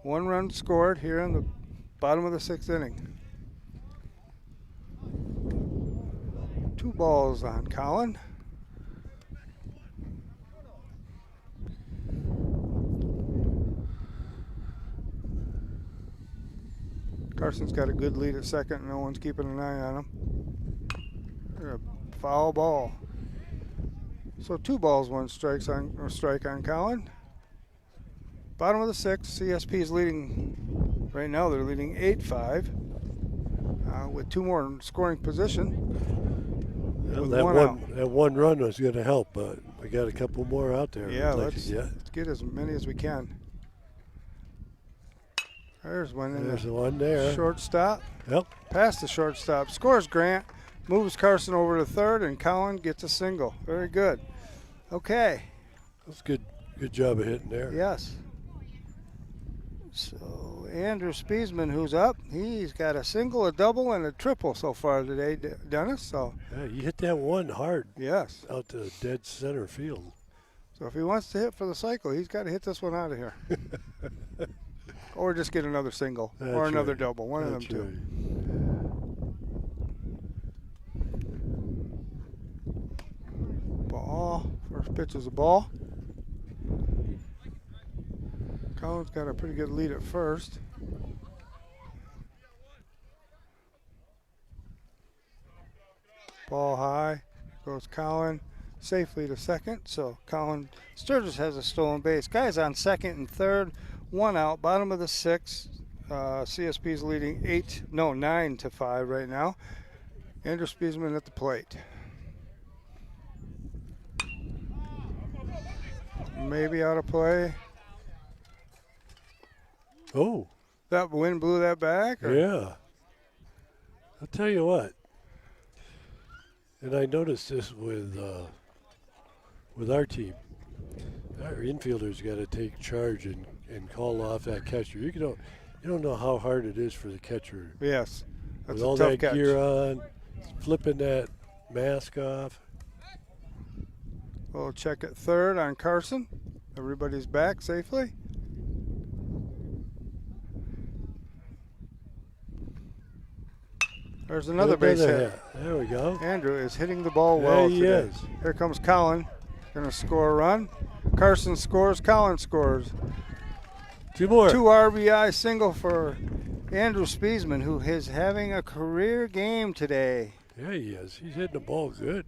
1 run scored here in the bottom of the 6th inning. 2 balls on Colin. Carson's got a good lead at second, and no one's keeping an eye on him. A foul ball. So 2 balls, 1 strike on Colin. Bottom of the 6th, CSP is leading. Right now, they're leading 8-5 with 2 more in scoring position. Well, With that one run was going to help, but we got a couple more out there. Yeah, let's get as many as we can. There's one in There's the one there. Shortstop. Yep. Past the shortstop. Scores Grant. Moves Carson over to third, and Colin gets a single. Very good. Okay. That's good. Good job of hitting there. Yes. So Andrew Spiesman, who's up, he's got a single, a double, and a triple so far today, Dennis. So yeah, you hit that one hard. Yes. Out to dead center field. So if he wants to hit for the cycle, he's got to hit this one out of here. Or just get another single. That's or another right. double. One of them That's two. Right. Ball. First pitch is a ball. Colin's got a pretty good lead at first. Ball high. Goes Colin safely to second. So Colin Sturgis has a stolen base. Guys on second and third. 1 out. Bottom of the 6th. CSP's leading 9-5 right now. Andrew Spiesman at the plate. Maybe out of play. Oh. That wind blew that back? Or? Yeah. I'll tell you what. And I noticed this with our team. Our infielders got to take charge and call off that catcher. You don't know how hard it is for the catcher. Yes. That's with a all tough that catch. gear on, flipping that mask off. We'll check at third on Carson. Everybody's back safely. There's another base hit. There we go. Andrew is hitting the ball well he today. is. Here comes Colin. Going to score a run. Carson scores. Colin scores. 2 more. 2 RBI single for Andrew Spiesman, who is having a career game today. Yeah, he is. He's hitting the ball good.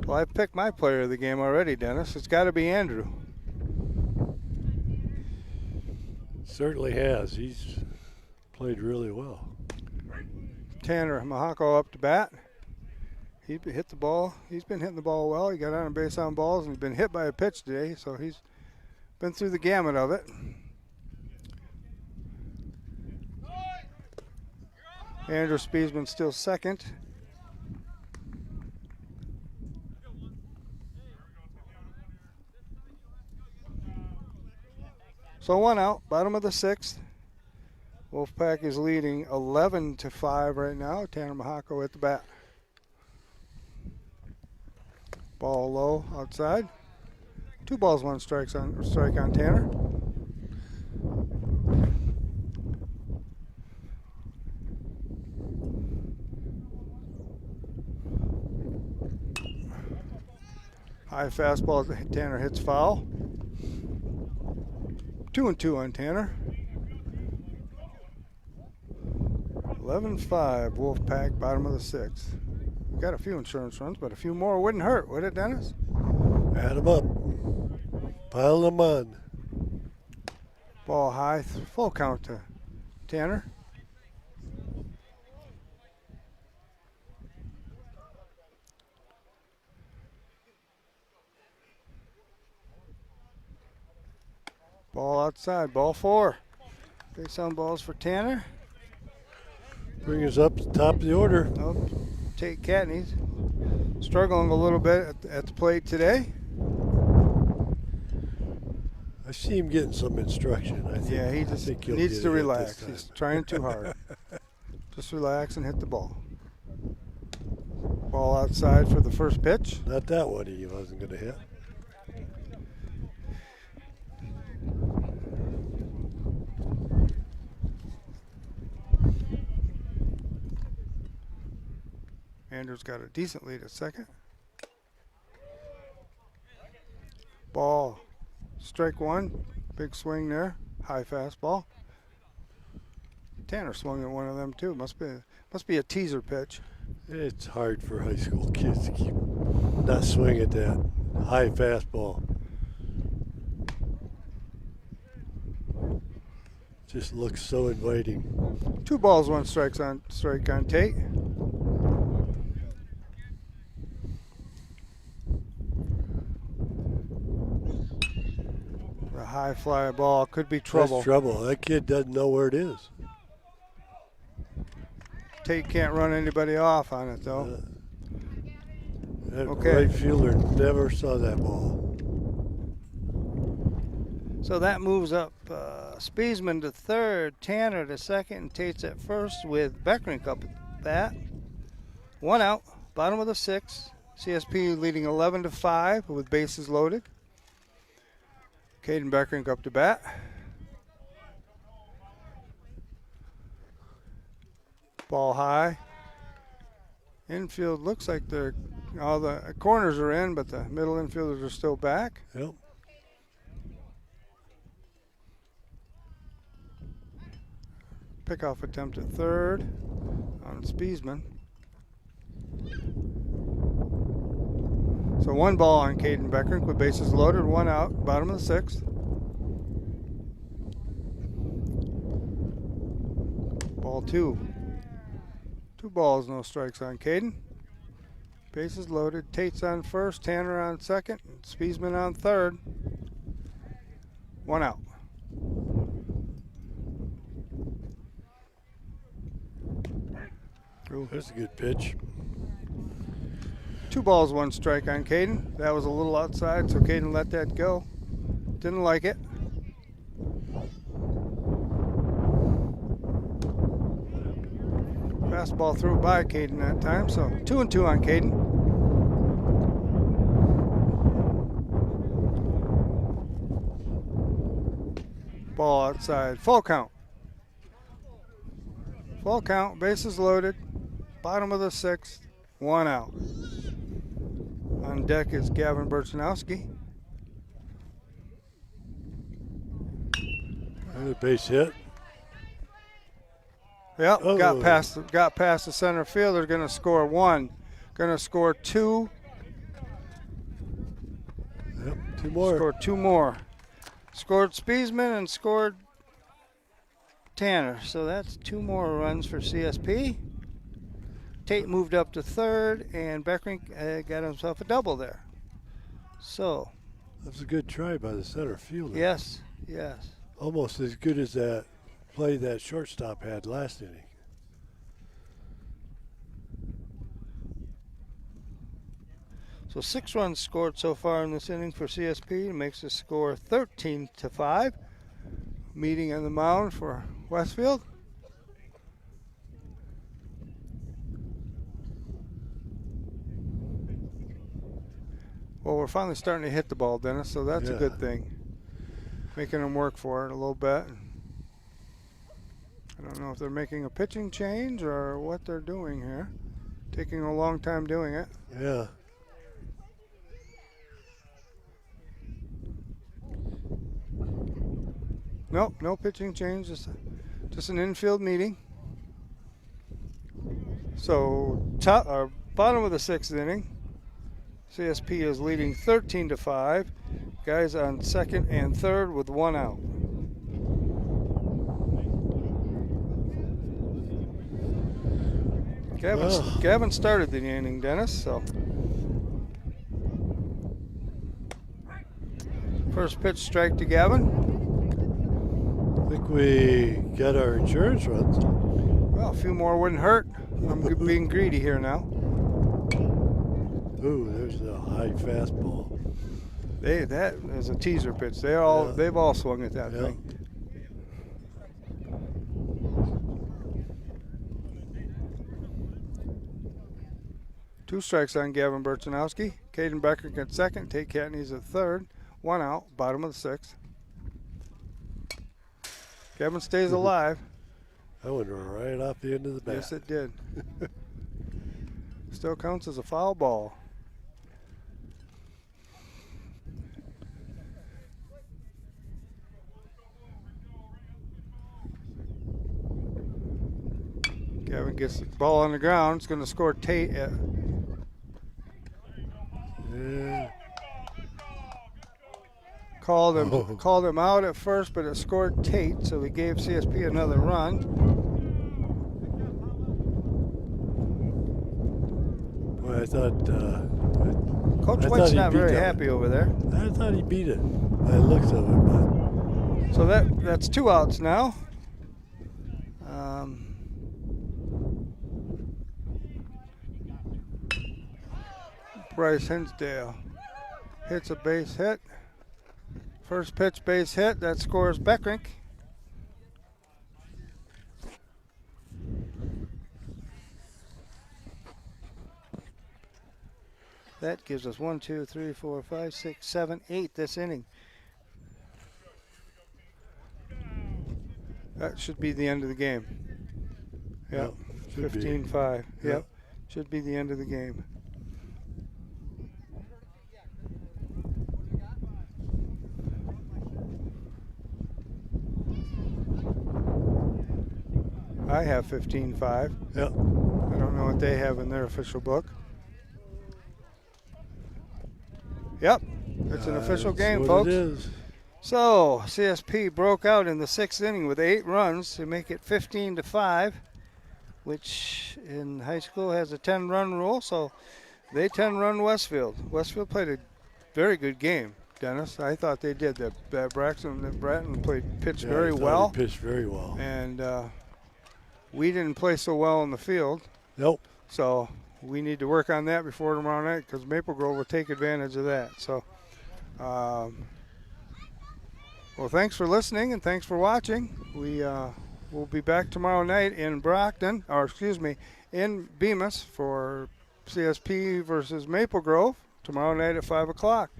Well, I've picked my player of the game already, Dennis. It's got to be Andrew. Certainly has. He's played really well. Tanner Mahako up to bat. He hit the ball. He's been hitting the ball well. He got on base on balls, and he's been hit by a pitch today, so he's been through the gamut of it. Andrew Spiesman still second. So 1 out, bottom of the 6th. Wolfpack is leading 11-5 right now. Tanner Mahako at the bat. Ball low outside. 2 balls, 1 strike on Tanner. High fastball, Tanner hits foul. 2-2 on Tanner. 11-5, Wolfpack, bottom of the 6th. We got a few insurance runs, but a few more wouldn't hurt, would it, Dennis? Add them up. Pile them on. Ball high, full count to Tanner. Ball outside, ball 4. Base on balls for Tanner. Bring us up to the top of the order. Nope. Tate Catanese struggling a little bit at the plate today. I see him getting some instruction. I think, Yeah, he just needs to relax. He's trying too hard. Just relax and hit the ball. Ball outside for the first pitch. Not that one he wasn't going to hit. Andrews got a decent lead at second. Ball, strike one. Big swing there. High fastball. Tanner swung at one of them too. Must be a teaser pitch. It's hard for high school kids to keep not swing at that high fastball. Just looks so inviting. 2 balls, 1 strike on Tate. The high fly ball could be trouble. That's trouble. That kid doesn't know where it is. Tate can't run anybody off on it though. That Okay. right fielder never saw that ball. So that moves up Spiesman to third, Tanner to second, and Tate's at first with Beckrink up at bat. 1 out, bottom of the 6th. CSP leading 11-5 with bases loaded. Caden Beckrink up to bat. Ball high. Infield looks like all the corners are in, but the middle infielders are still back. Yep. Pickoff attempt at third on Spiesman. So 1 ball on Caden Beckrink with bases loaded, 1 out, bottom of the 6th. Ball 2. 2 balls, no strikes on Caden. Bases loaded. Tate's on first, Tanner on second, and Spiesman on third. 1 out. Ooh, that's a good pitch. 2 balls, 1 strike on Caden. That was a little outside, so Caden let that go. Didn't like it. Fastball threw by Caden that time, so 2-2 on Caden. Ball outside, full count. Full count, bases loaded, bottom of the 6th, 1 out. On deck is Gavin Burchanowski. And a base hit. Yep, Oh. got past the center fielder. Going to score 1. Going to score 2. Yep, 2 more. Scored 2 more. Scored Spiesman and scored Tanner. So that's 2 more runs for CSP. Tate moved up to third, and Beckrink got himself a double there. So. That's a good try by the center fielder. Yes, yes. Almost as good as that play that shortstop had last inning. So 6 runs scored so far in this inning for CSP. It makes the score 13-5. Meeting on the mound for Westfield. Well, we're finally starting to hit the ball, Dennis, so that's a good thing. Making them work for it a little bit. I don't know if they're making a pitching change or what they're doing here. Taking a long time doing it. Yeah. Nope, no pitching change, just an infield meeting. So, bottom of the 6th inning, CSP is leading 13-5. Guys on second and third with 1 out. Gavin started the inning, Dennis, so. First pitch strike to Gavin. I think we got our insurance runs. Well, a few more wouldn't hurt. I'm being greedy here now. Ooh, there's a high fastball. That is a teaser pitch. They've all swung at that thing. 2 strikes on Gavin Berchanowski. Caden Becker at second. Tate Catanese at third. 1 out, bottom of the 6th. Gavin stays alive. That went right off the end of the bat. Yes, it did. Still counts as a foul ball. Gavin gets the ball on the ground. He's going to score Tate. Called him out at first, but it scored Tate, so we gave CSP another run. Boy, I thought Coach White's not very happy over there. I thought he beat it by the looks of it. But. So that's 2 outs now. Bryce Hinsdale hits a base hit. First pitch base hit, that scores Beckrink. That gives us 1, 2, 3, 4, 5, 6, 7, 8 this inning. That should be the end of the game. Yep, 15-5. Yep, should be the end of the game. I have 15-5. Yep. I don't know what they have in their official book. Yep, it's an official game, folks. It is. So CSP broke out in the 6th inning with 8 runs to make it 15-5, which in high school has a 10-run rule. So they 10-run Westfield. Westfield played a very good game, Dennis. I thought they did. That Bratton pitched very well. He pitched very well. And we didn't play so well in the field. Nope. So we need to work on that before tomorrow night because Maple Grove will take advantage of that. So, well, thanks for listening and thanks for watching. We'll be back tomorrow night in in Bemis for CSP versus Maple Grove tomorrow night at 5 o'clock.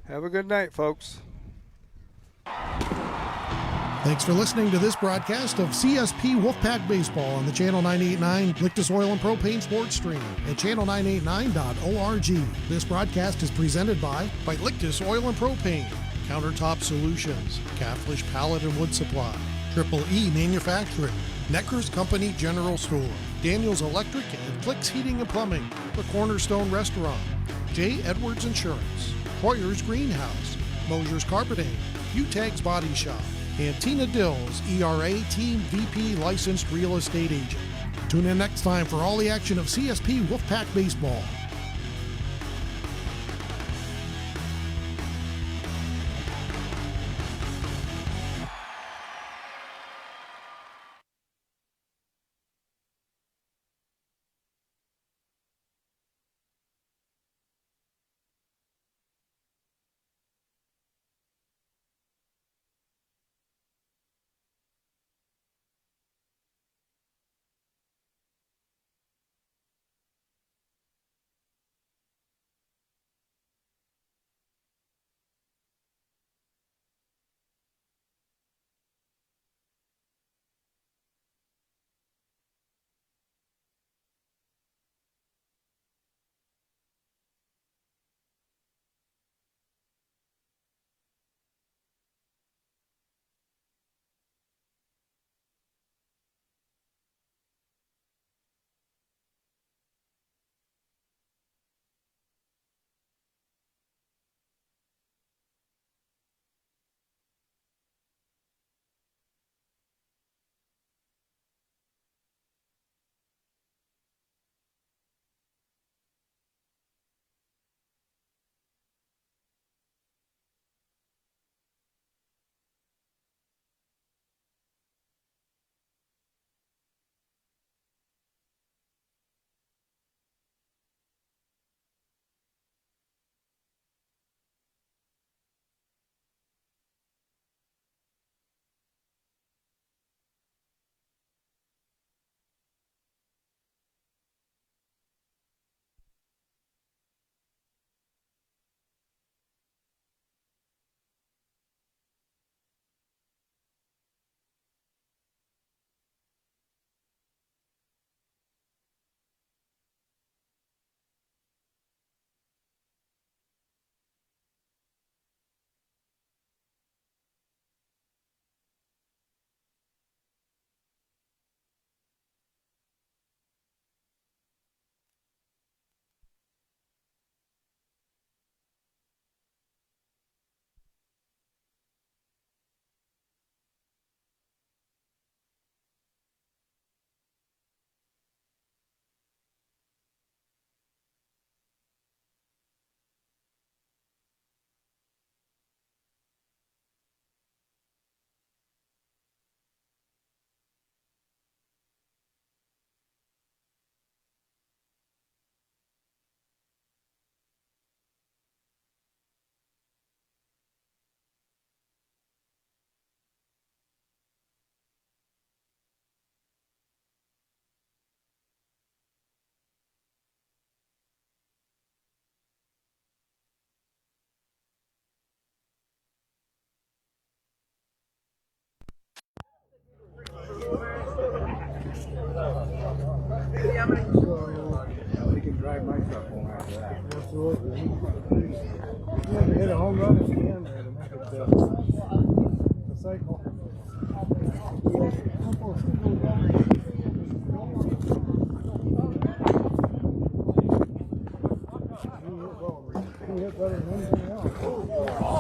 Have a good night, folks. Thanks for listening to this broadcast of CSP Wolfpack Baseball on the Channel 989 Lictus Oil and Propane Sports Stream at channel989.org. This broadcast is presented by Lictus Oil and Propane, Countertop Solutions, Caflisch Pallet and Wood Supply, Triple E Manufacturing, Necker's Company General Store, Daniels Electric and Flicks Heating and Plumbing, the Cornerstone Restaurant, J. Edwards Insurance, Hoyer's Greenhouse, Mosher's Carpeting, Utegg's Body Shop, and Tina Dills, ERA Team VP Licensed Real Estate Agent. Tune in next time for all the action of CSP Wolfpack Baseball. We can drive my truck home after that. Absolutely. You have to hit a home run at the end there to make it the cycle. He hit better than anything else.